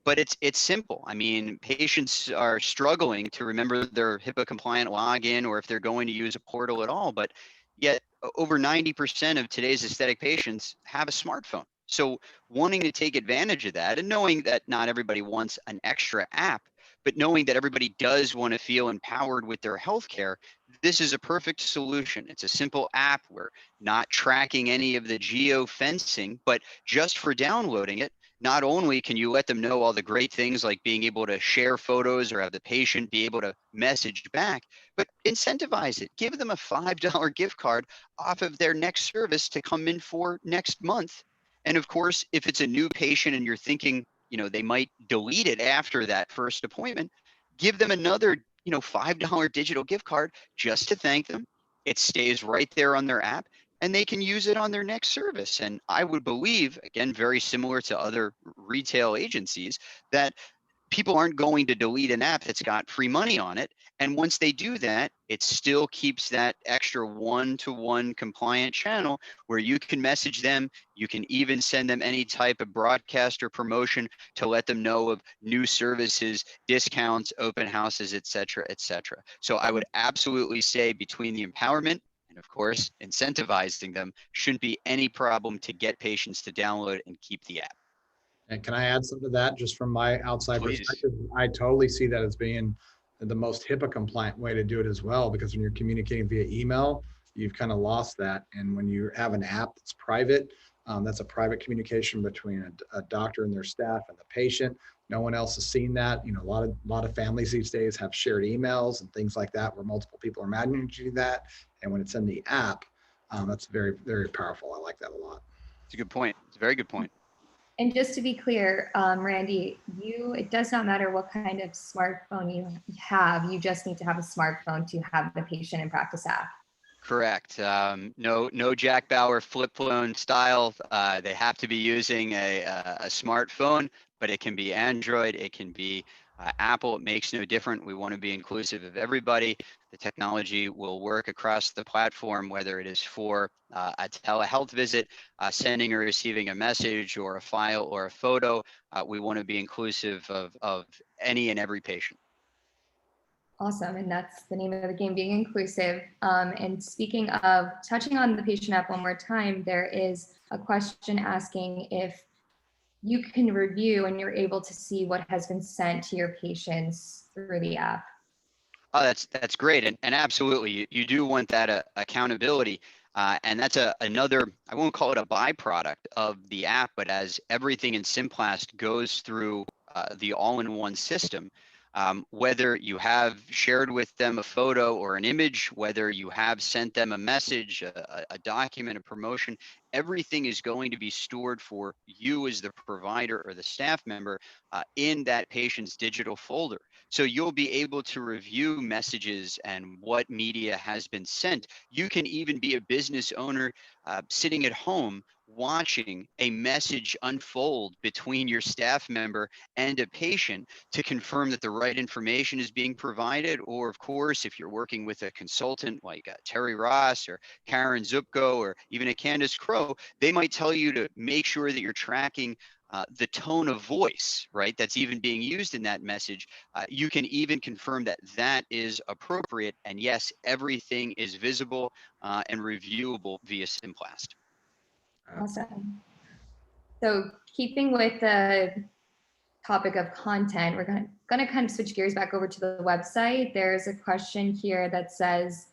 But it's simple. I mean, patients are struggling to remember their HIPAA compliant login, or if they're going to use a portal at all. But yet, over 90% of today's aesthetic patients have a smartphone. So wanting to take advantage of that and knowing that not everybody wants an extra app, but knowing that everybody does want to feel empowered with their healthcare, this is a perfect solution. It's a simple app. We're not tracking any of the geo fencing, but just for downloading it, not only can you let them know all the great things like being able to share photos or have the patient be able to message back, but incentivize it. Give them a $5 gift card off of their next service to come in for next month. And of course, if it's a new patient and you're thinking, they might delete it after that first appointment, give them another, $5 digital gift card just to thank them. It stays right there on their app and they can use it on their next service. And I would believe, again, very similar to other retail agencies, that people aren't going to delete an app that's got free money on it. And once they do that, it still keeps that extra one-to-one compliant channel where you can message them. You can even send them any type of broadcast or promotion to let them know of new services, discounts, open houses, et cetera, et cetera. So I would absolutely say between the empowerment and of course, incentivizing them shouldn't be any problem to get patients to download and keep the app. And can I add something to that just from my outside Please. perspective? I totally see that as being the most HIPAA compliant way to do it as well, because when you're communicating via email, you've kind of lost that. And when you have an app that's private, that's a private communication between a doctor and their staff and the patient. No one else has seen that. A lot of families these days have shared emails and things like that where multiple people are managing that. And when it's in the app, that's very, very powerful. I like that a lot. It's a good point. It's a very good point. And just to be clear, Randy, it does not matter what kind of smartphone you have. You just need to have a smartphone to have the patient in practice app. Correct. No Jack Bauer flip phone style. They have to be using a smartphone, but it can be Android. It can be Apple. It makes no difference. We want to be inclusive of everybody. The technology will work across the platform, whether it is for a telehealth visit, sending or receiving a message or a file or a photo. We want to be inclusive of any and every patient. Awesome, and that's the name of the game, being inclusive. And speaking of touching on the patient app one more time, there is a question asking if you can review and you're able to see what has been sent to your patients through the app. Oh, that's great, and absolutely, you do want that accountability, and that's another. I won't call it a byproduct of the app, but as everything in Symplast goes through the all-in-one system, Whether you have shared with them a photo or an image, whether you have sent them a message, a document, a promotion, everything is going to be stored for you as the provider or the staff member in that patient's digital folder. So you'll be able to review messages and what media has been sent. You can even be a business owner sitting at home watching a message unfold between your staff member and a patient to confirm that the right information is being provided. Or of course, if you're working with a consultant like Terry Ross or Karen Zupko or even a Candace Crow, they might tell you to make sure that you're tracking the tone of voice, right? That's even being used in that message. You can even confirm that that is appropriate. And yes, everything is visible and reviewable via Symplast. Awesome. So keeping with the topic of content, we're going to kind of switch gears back over to the website. There's a question here that says,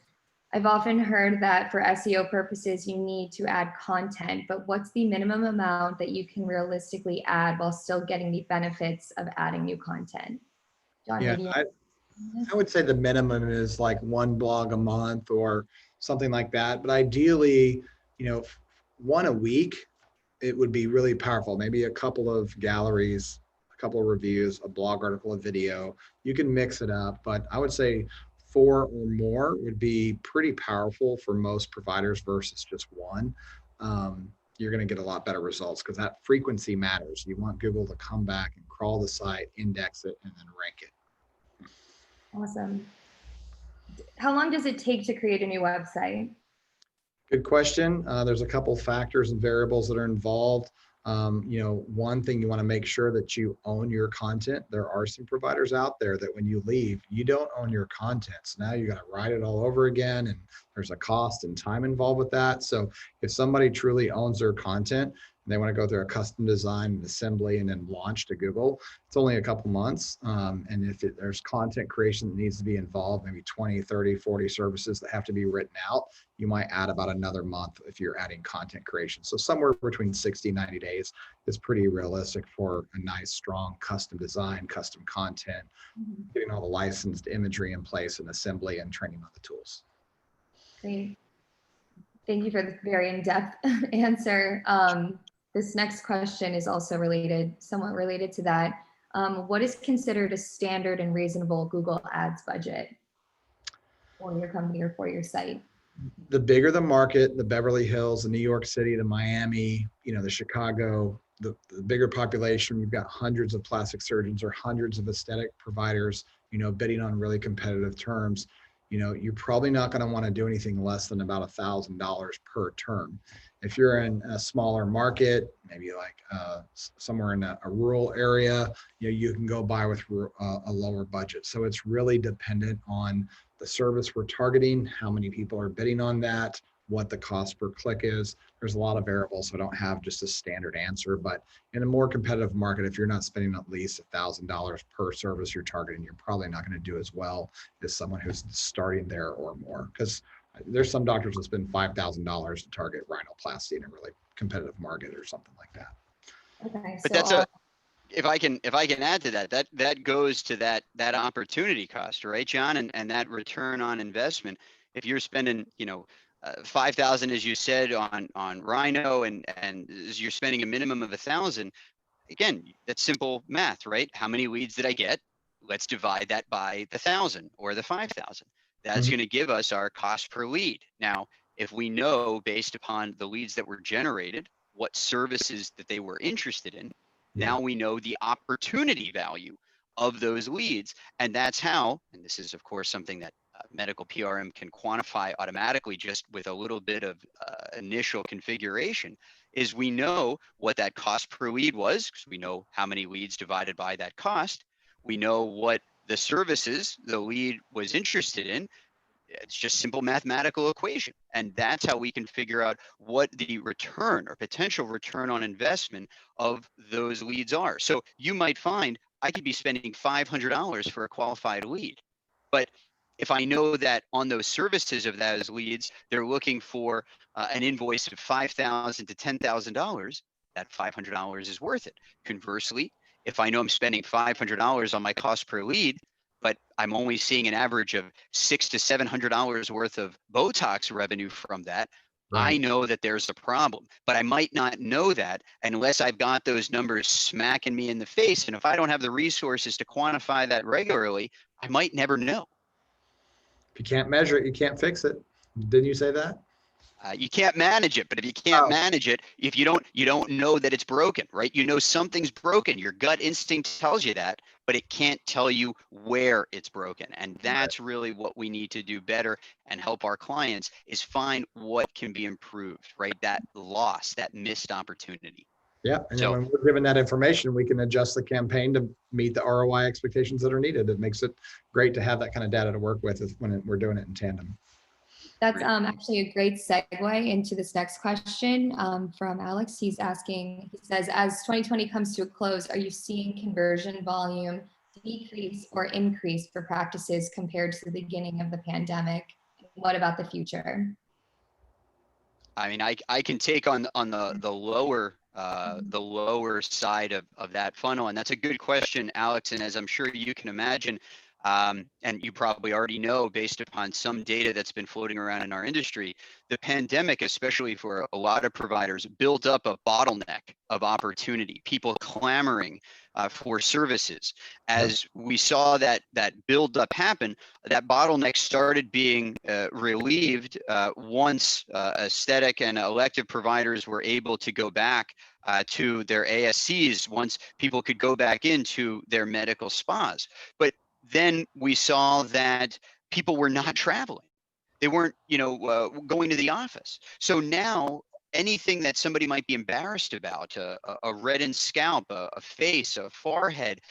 I've often heard that for SEO purposes, you need to add content, but what's the minimum amount that you can realistically add while still getting the benefits of adding new content? John, Yeah, maybe I would say the minimum is like one blog a month or something like that. But ideally, you know, one a week, it would be really powerful. Maybe a couple of galleries, a couple of reviews, a blog article, a video. You can mix it up, but I would say 4 or more would be pretty powerful for most providers versus just one. You're going to get a lot better results because that frequency matters. You want Google to come back and crawl the site, index it, and then rank it. awesome. How long does it take to create a new website? Good question. There's a couple factors and variables that are involved. One thing you want to make sure that you own your content. There are some providers out there that when you leave, you don't own your content. So now you got to write it all over again, and there's a cost and time involved with that. So if somebody truly owns their content, and they want to go through a custom design and assembly and then launch to Google, it's only a couple months. And if there's content creation that needs to be involved, maybe 20, 30, 40 services that have to be written out, you might add about another month if you're adding content creation. So somewhere between 60, 90 days is pretty realistic for a nice, strong custom design, custom content, getting all the licensed imagery in place and assembly and training on the tools. Great. Thank you for the very in-depth answer. This next question is also somewhat related to that. What is considered a standard and reasonable Google Ads budget for your company or for your site? The bigger the market, the Beverly Hills, the New York City, the Miami, the Chicago, the bigger population, we've got hundreds of plastic surgeons or hundreds of aesthetic providers, bidding on really competitive terms. You're probably not going to want to do anything less than about $1,000 per term. If you're in a smaller market, maybe like somewhere in a rural area, you can go by with a lower budget. So it's really dependent on the service we're targeting, how many people are bidding on that, what the cost per click is. There's a lot of variables, so I don't have just a standard answer. But in a more competitive market, if you're not spending at least $1,000 per service you're targeting, you're probably not going to do as well as someone who's starting there or more. Because there's some doctors that spend $5,000 to target rhinoplasty in a really competitive market or something like that. Okay, But that's if I can add to that goes to that opportunity cost, right, John, and that return on investment. If you're spending, 5,000, as you said, on Rhino, and you're spending a minimum of 1,000, again, that's simple math, right? How many leads did I get? Let's divide that by the 1,000 or the 5,000. That's going to give us our cost per lead. Now, if we know based upon the leads that were generated, what services that they were interested in, now we know the opportunity value of those leads. And that's how, and this is of course something that medical PRM can quantify automatically just with a little bit of initial configuration, is we know what that cost per lead was, because we know how many leads divided by that cost. We know what the services the lead was interested in. It's just simple mathematical equation. And that's how we can figure out what the return or potential return on investment of those leads are. So you might find I could be spending $500 for a qualified lead. But if I know that on those services of those leads, they're looking for an invoice of $5,000 to $10,000, that $500 is worth it. Conversely, if I know I'm spending $500 on my cost per lead, but I'm only seeing an average of $600 to $700 worth of Botox revenue from that. I Right. know that there's a problem, but I might not know that unless I've got those numbers smacking me in the face. And if I don't have the resources to quantify that regularly, I might never know. If you can't measure it, you can't fix it. Didn't you say that? You can't manage it, but if you can't Oh, manage it, if you don't know that it's broken, right? You know something's broken. Your gut instinct tells you that, but it can't tell you where it's broken. And right. that's really what we need to do better and help our clients is find what can be improved, right? That loss, that missed opportunity. Yeah. And then So when we're given that information, we can adjust the campaign to meet the ROI expectations that are needed. It makes it great to have that kind of data to work with when we're doing it in tandem. That's actually a great segue into this next question from Alex. He's asking, he says, as 2020 comes to a close, are you seeing conversion volume decrease or increase for practices compared to the beginning of the pandemic? What about the future? I mean, I can take on the lower side of that funnel, and that's a good question, Alex. And as I'm sure you can imagine, and you probably already know, based upon some data that's been floating around in our industry, the pandemic, especially for a lot of providers, built up a bottleneck of opportunity. People clamoring for services. As we saw that build up happen, that bottleneck started being relieved once aesthetic and elective providers were able to go back to their ASCs, once people could go back into their medical spas. But then we saw that people were not traveling. They weren't, going to the office. So now anything that somebody might be embarrassed about, a reddened scalp, a face, a forehead,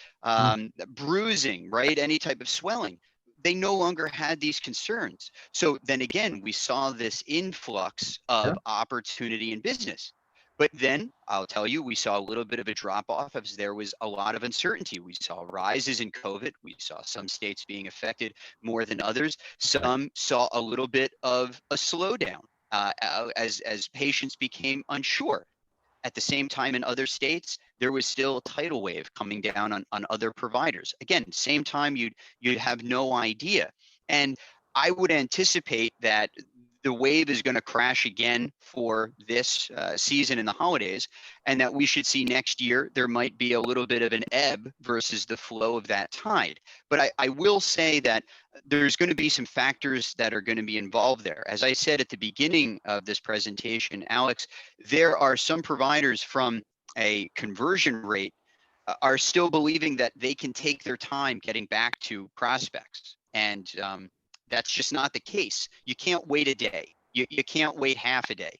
bruising, right? Any type of swelling, they no longer had these concerns. So then again, we saw this influx Yeah. of opportunity in business. But then I'll tell you, we saw a little bit of a drop off as there was a lot of uncertainty. We saw rises in COVID. We saw some states being affected more than others. Some saw a little bit of a slowdown as patients became unsure. At the same time, in other states, there was still a tidal wave coming down on other providers. Again, same time, you'd have no idea. And I would anticipate that the wave is going to crash again for this season in the holidays, and that we should see next year there might be a little bit of an ebb versus the flow of that tide. But I will say that there's going to be some factors that are going to be involved there. As I said at the beginning of this presentation, Alex, there are some providers from a conversion rate are still believing that they can take their time getting back to prospects. And that's just not the case. You can't wait a day. You can't wait half a day.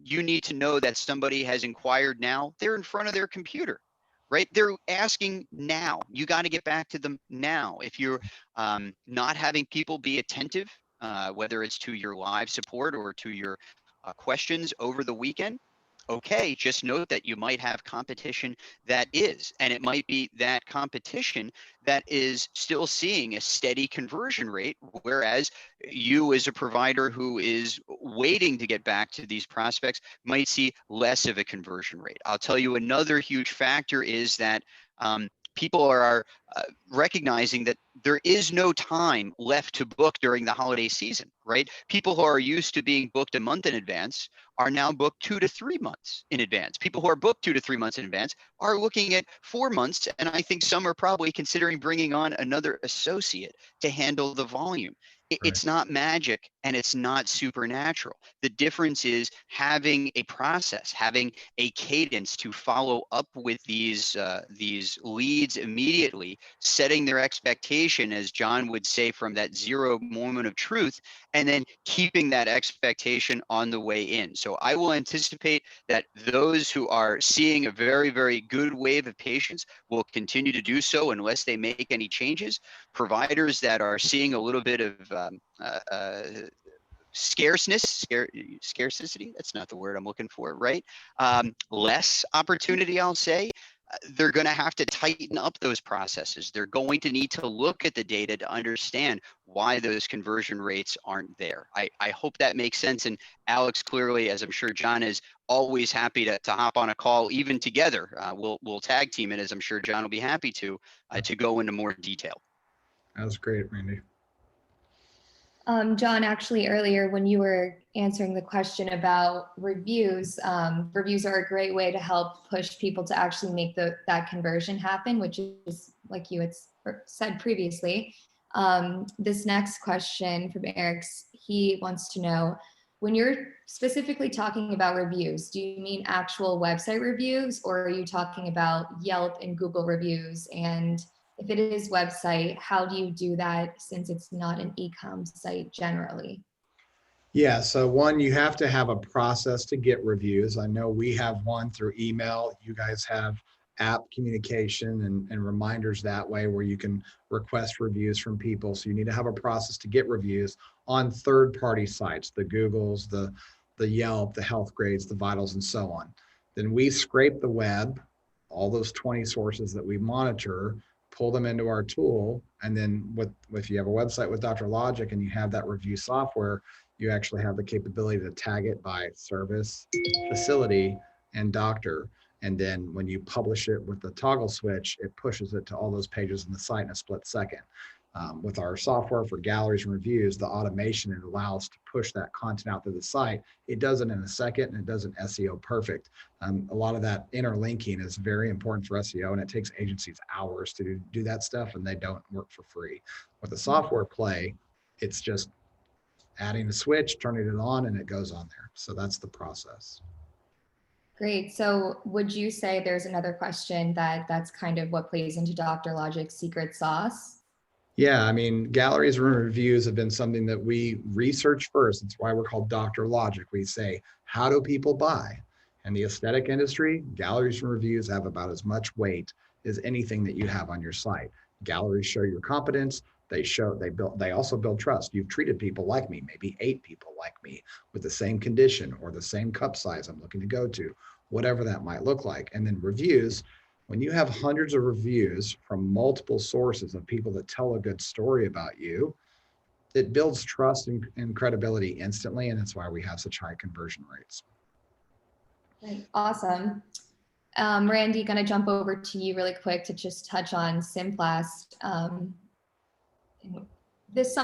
You need to know that somebody has inquired now. They're in front of their computer, right? They're asking now. You got to get back to them now. If you're not having people be attentive, whether it's to your live support or to your questions over the weekend, okay, just note that you might have competition that is, and it might be that competition that is still seeing a steady conversion rate, whereas you as a provider who is waiting to get back to these prospects might see less of a conversion rate. I'll tell you another huge factor is that people are recognizing that there is no time left to book during the holiday season, right? People who are used to being booked a month in advance are now booked 2 to 3 months in advance. People who are booked 2 to 3 months in advance are looking at 4 months, and I think some are probably considering bringing on another associate to handle the volume. It's not magic and it's not supernatural. The difference is having a process, having a cadence to follow up with these leads immediately, setting their expectation, as John would say, from that zero moment of truth, and then keeping that expectation on the way in. So I will anticipate that those who are seeing a very, very good wave of patients will continue to do so unless they make any changes. Providers that are seeing a little bit of scarcity, that's not the word I'm looking for, right? Less opportunity, I'll say, they're going to have to tighten up those processes. They're going to need to look at the data to understand why those conversion rates aren't there. I hope that makes sense. And Alex, clearly, as I'm sure John is, always happy to hop on a call, even together. We'll tag team it, as I'm sure John will be happy to go into more detail. That was great, Randy. John, actually earlier when you were answering the question about reviews, reviews are a great way to help push people to actually make that conversion happen, which is like you had said previously. This next question from Eric's, he wants to know, when you're specifically talking about reviews, do you mean actual website reviews, or are you talking about Yelp and Google reviews? And if it is website, how do you do that since it's not an e-com site generally? Yeah, so one, you have to have a process to get reviews. I know we have one through email. You guys have app communication and reminders that way where you can request reviews from people. So you need to have a process to get reviews on third-party sites, the Googles, the Yelp, the Health Grades, the Vitals, and so on. Then we scrape the web, all those 20 sources that we monitor, pull them into our tool, and then if you have a website with DoctorLogic and you have that review software, you actually have the capability to tag it by service, facility, and doctor. And then when you publish it with the toggle switch, it pushes it to all those pages in the site in a split second. With our software for galleries and reviews, the automation it allows to push that content out to the site. It does it in a second, and it does it SEO perfect. A lot of that interlinking is very important for SEO, and it takes agencies hours to do that stuff, and they don't work for free. With the software play, it's just adding a switch, turning it on, and it goes on there. So that's the process. Great. So would you say there's another question that's kind of what plays into DoctorLogic's secret sauce? Yeah, I mean, galleries and reviews have been something that we research first. That's why we're called DoctorLogic. We say, how do people buy? In the aesthetic industry, galleries and reviews have about as much weight as anything that you have on your site. Galleries show your competence. They also build trust. You've treated people like me, maybe 8 people like me with the same condition or the same cup size I'm looking to go to, whatever that might look like. And then reviews, when you have hundreds of reviews from multiple sources of people that tell a good story about you, it builds trust and credibility instantly. And that's why we have such high conversion rates. Right. Awesome. Randy, going to jump over to you really quick to just touch on Symplast. This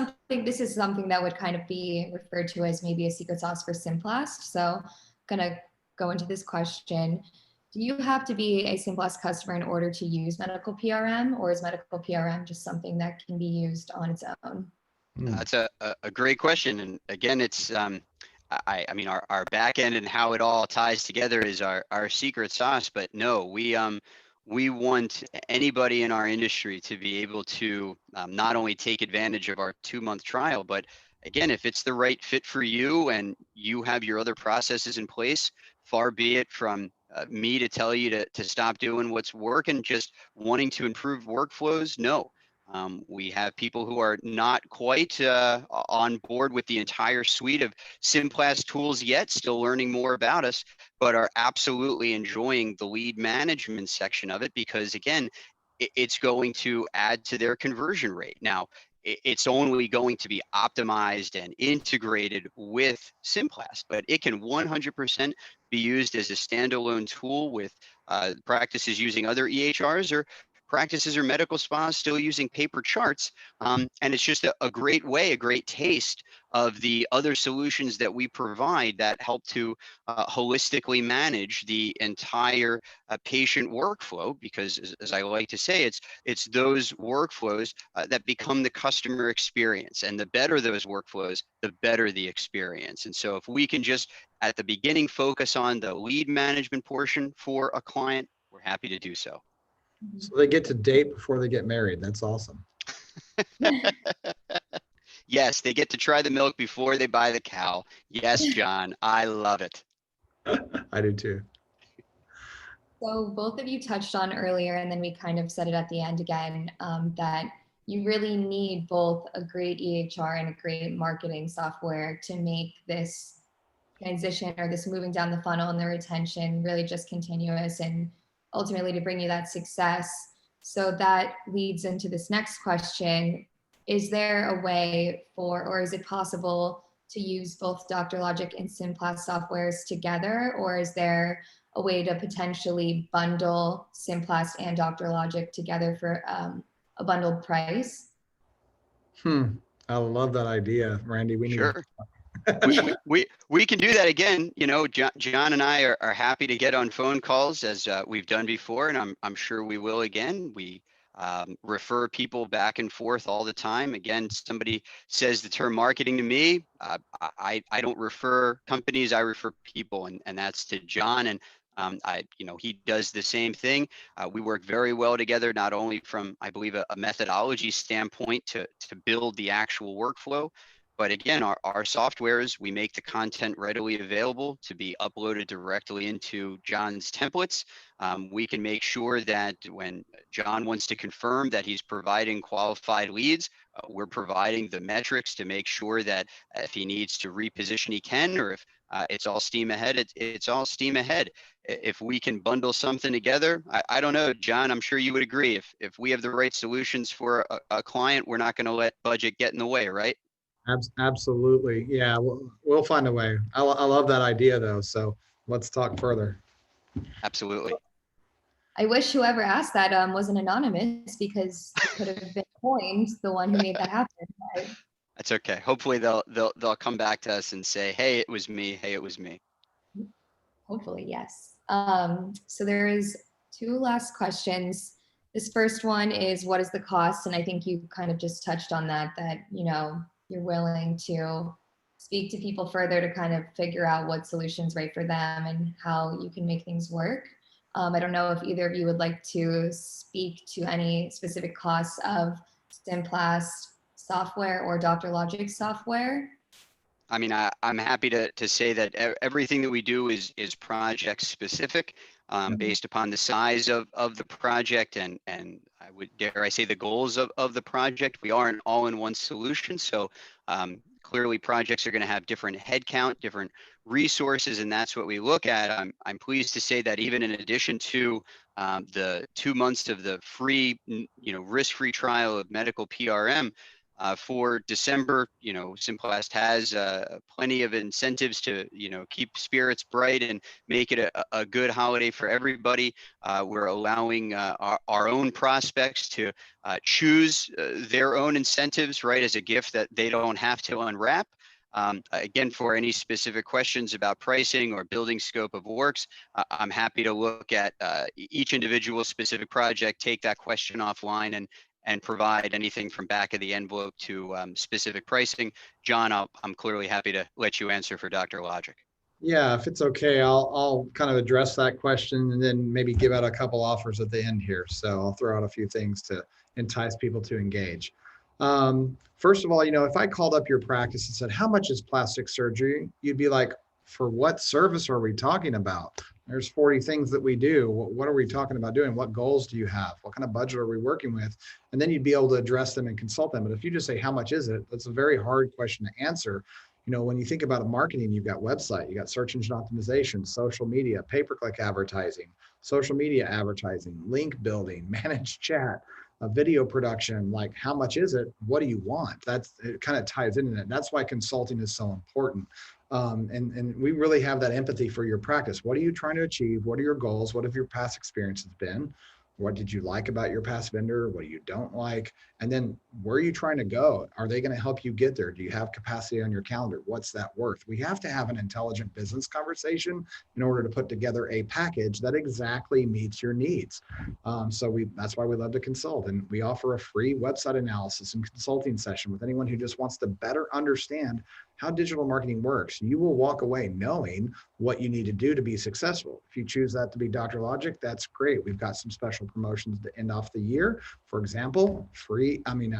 is something that would kind of be referred to as maybe a secret sauce for Symplast. So going to go into this question. Do you have to be a Symplast customer in order to use medical PRM, or is medical PRM just something that can be used on its own? That's a great question. And again, it's, I mean, our back end and how it all ties together is our secret sauce, but no, we want anybody in our industry to be able to not only take advantage of our 2-month trial, but again, if it's the right fit for you and you have your other processes in place, far be it from me to tell you to stop doing what's working, just wanting to improve workflows. No, we have people who are not quite on board with the entire suite of Symplast tools yet, still learning more about us, but are absolutely enjoying the lead management section of it because, again, it's going to add to their conversion rate. Now, it's only going to be optimized and integrated with Symplast, but it can 100% be used as a standalone tool with practices using other EHRs or practices or medical spas still using paper charts. And it's just a great way, a great taste of the other solutions that we provide that help to holistically manage the entire patient workflow, because as I like to say, it's those workflows that become the customer experience. And the better those workflows, the better the experience. And so if we can just at the beginning focus on the lead management portion for a client, we're happy to do so. So they get to date before they get married. That's awesome. Yes, they get to try the milk before they buy the cow. Yes, John, I love it. I do too. So both of you touched on earlier, and then we kind of said it at the end again, that you really need both a great EHR and a great marketing software to make this transition or this moving down the funnel and the retention really just continuous and ultimately to bring you that success. So that leads into this next question. Is there a way or is it possible to use both DoctorLogic and Symplast softwares together, or is there a way to potentially bundle Symplast and DoctorLogic together for a bundled price? I love that idea, Randy. We need to. Sure. We can do that again. You know, John and I are happy to get on phone calls as we've done before, and I'm sure we will again. We refer people back and forth all the time. Again, somebody says the term marketing to me. I don't refer companies, I refer people, and that's to John. And he does the same thing. We work very well together, not only from, I believe, a methodology standpoint to build the actual workflow, but again, our softwares, we make the content readily available to be uploaded directly into John's templates. We can make sure that when John wants to confirm that he's providing qualified leads, we're providing the metrics to make sure that if he needs to reposition, he can, or if it's all steam ahead, it's all steam ahead. If we can bundle something together, I don't know, John, I'm sure you would agree. If we have the right solutions for a client, we're not going to let budget get in the way, right? Absolutely. Yeah, we'll find a way. I love that idea though. So let's talk further. Absolutely. I wish whoever asked that wasn't anonymous, because it could have been coined the one who made that happen. That's okay. Hopefully they'll come back to us and say, hey, it was me. Hey, it was me. Hopefully, yes. So there is two last questions. This first one is, what is the cost? And I think you kind of just touched on that, you're willing to speak to people further to kind of figure out what solution's right for them and how you can make things work. I don't know if either of you would like to speak to any specific costs of Symplast software or DoctorLogic software. I mean, I'm happy to say that everything that we do is project specific, based upon the size of the project and I would dare I say the goals of the project. We are an all-in-one solution, so clearly projects are going to have different headcount, different resources, and that's what we look at. I'm pleased to say that even in addition to the 2 months of the free, risk-free trial of medical PRM, for December, Symplast has plenty of incentives to, keep spirits bright and make it a good holiday for everybody. We're allowing our own prospects to choose their own incentives, right, as a gift that they don't have to unwrap. Again, for any specific questions about pricing or building scope of works, I'm happy to look at each individual specific project, take that question offline and provide anything from back of the envelope to specific pricing. John, I'm clearly happy to let you answer for DoctorLogic. Yeah, if it's okay, I'll kind of address that question and then maybe give out a couple offers at the end here. So I'll throw out a few things to entice people to engage. First of all, if I called up your practice and said, how much is plastic surgery? You'd be like, for what service are we talking about? There's 40 things that we do. What are we talking about doing? What goals do you have? What kind of budget are we working with? And then you'd be able to address them and consult them. But if you just say, how much is it? That's a very hard question to answer. When you think about marketing, you've got website, you got search engine optimization, social media, pay-per-click advertising, social media advertising, link building, managed chat, video production. Like, how much is it? What do you want? It kind of ties into that. That's why consulting is so important. And we really have that empathy for your practice. What are you trying to achieve? What are your goals? What have your past experiences been? What did you like about your past vendor? What you don't like? And then where are you trying to go? Are they going to help you get there? Do you have capacity on your calendar? What's that worth? We have to have an intelligent business conversation in order to put together a package that exactly meets your needs. That's why we love to consult. And we offer a free website analysis and consulting session with anyone who just wants to better understand how digital marketing works. You will walk away knowing what you need to do to be successful. If you choose that to be DoctorLogic, that's great. We've got some special promotions to end off the year. For example,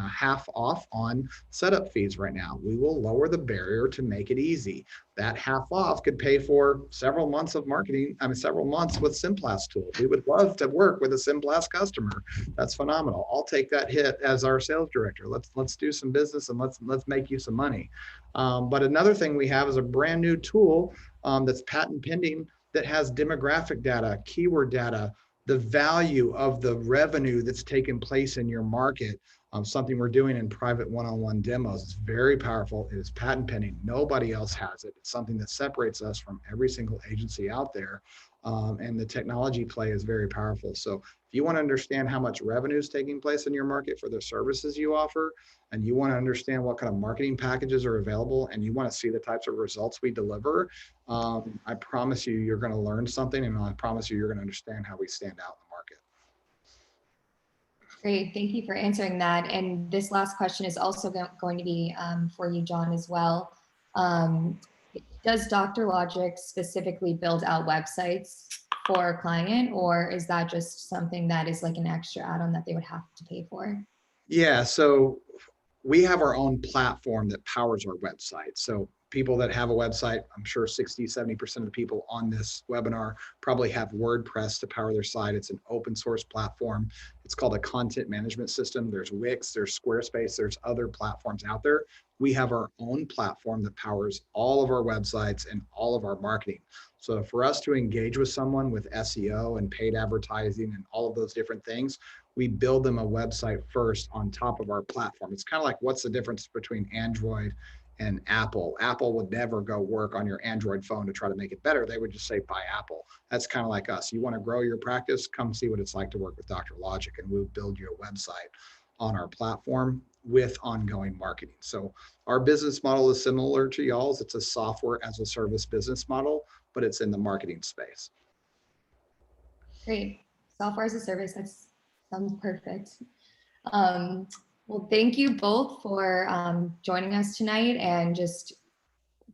half off on setup fees right now. We will lower the barrier to make it easy. That half off could pay for several months of marketing, several months with Symplast tools. We would love to work with a Symplast customer. That's phenomenal. I'll take that hit as our sales director. Let's do some business and let's make you some money. But another thing we have is a brand new tool that's patent pending that has demographic data, keyword data, the value of the revenue that's taken place in your market. Something we're doing in private one-on-one demos. It's very powerful. It is patent pending. Nobody else has it. It's something that separates us from every single agency out there. And the technology play is very powerful. So if you want to understand how much revenue is taking place in your market for the services you offer, and you want to understand what kind of marketing packages are available, and you want to see the types of results we deliver, I promise you, you're going to learn something, and I promise you, you're going to understand how we stand out in the market. Great, thank you for answering that. And this last question is also going to be for you, John, as well. Does DoctorLogic specifically build out websites for a client, or is that just something that is like an extra add-on that they would have to pay for? Yeah, so we have our own platform that powers our website. So people that have a website, I'm sure 60-70% of the people on this webinar probably have WordPress to power their site. It's an open source platform. It's called a content management system. There's Wix, there's Squarespace, there's other platforms out there. We have our own platform that powers all of our websites and all of our marketing. So for us to engage with someone with SEO and paid advertising and all of those different things, we build them a website first on top of our platform. It's kind of like, what's the difference between Android and Apple? Apple would never go work on your Android phone to try to make it better. They would just say, buy Apple. That's kind of like us. You want to grow your practice? Come see what it's like to work with DoctorLogic, and we'll build you a website on our platform with ongoing marketing. So our business model is similar to y'all's. It's a software as a service business model, but it's in the marketing space. Great. Software as a service, that sounds perfect. Well, thank you both for joining us tonight and just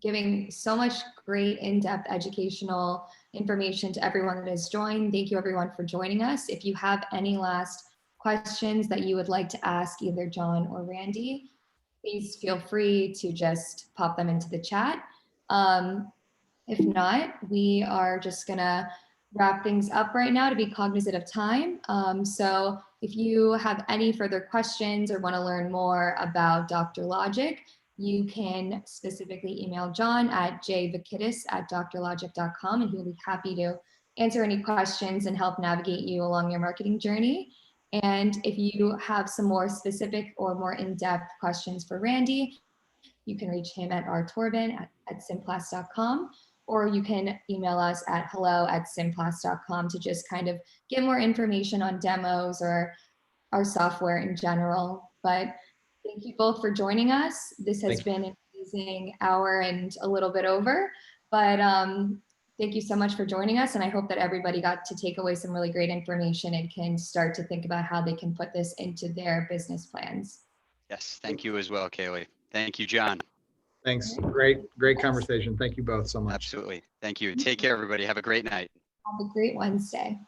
giving so much great in-depth educational information to everyone that has joined. Thank you everyone for joining us. If you have any last questions that you would like to ask either John or Randy, please feel free to just pop them into the chat. If not, we are just gonna wrap things up right now to be cognizant of time. So if you have any further questions or want to learn more about DoctorLogic, you can specifically email John at jvakitis@drlogic.com, and he'll be happy to answer any questions and help navigate you along your marketing journey. And if you have some more specific or more in-depth questions for Randy, you can reach him at rtorben@symplast.com. Or you can email us at hello@symplast.com to just kind of get more information on demos or our software in general. But thank you both for joining us. This has been an amazing hour and a little bit over, but thank you so much for joining us. And I hope that everybody got to take away some really great information and can start to think about how they can put this into their business plans. Yes, thank you as well, Kaylee. Thank you, John. Thanks. Great conversation. Thank you both so much. Absolutely. Thank you. Take care, everybody. Have a great night. Have a great Wednesday.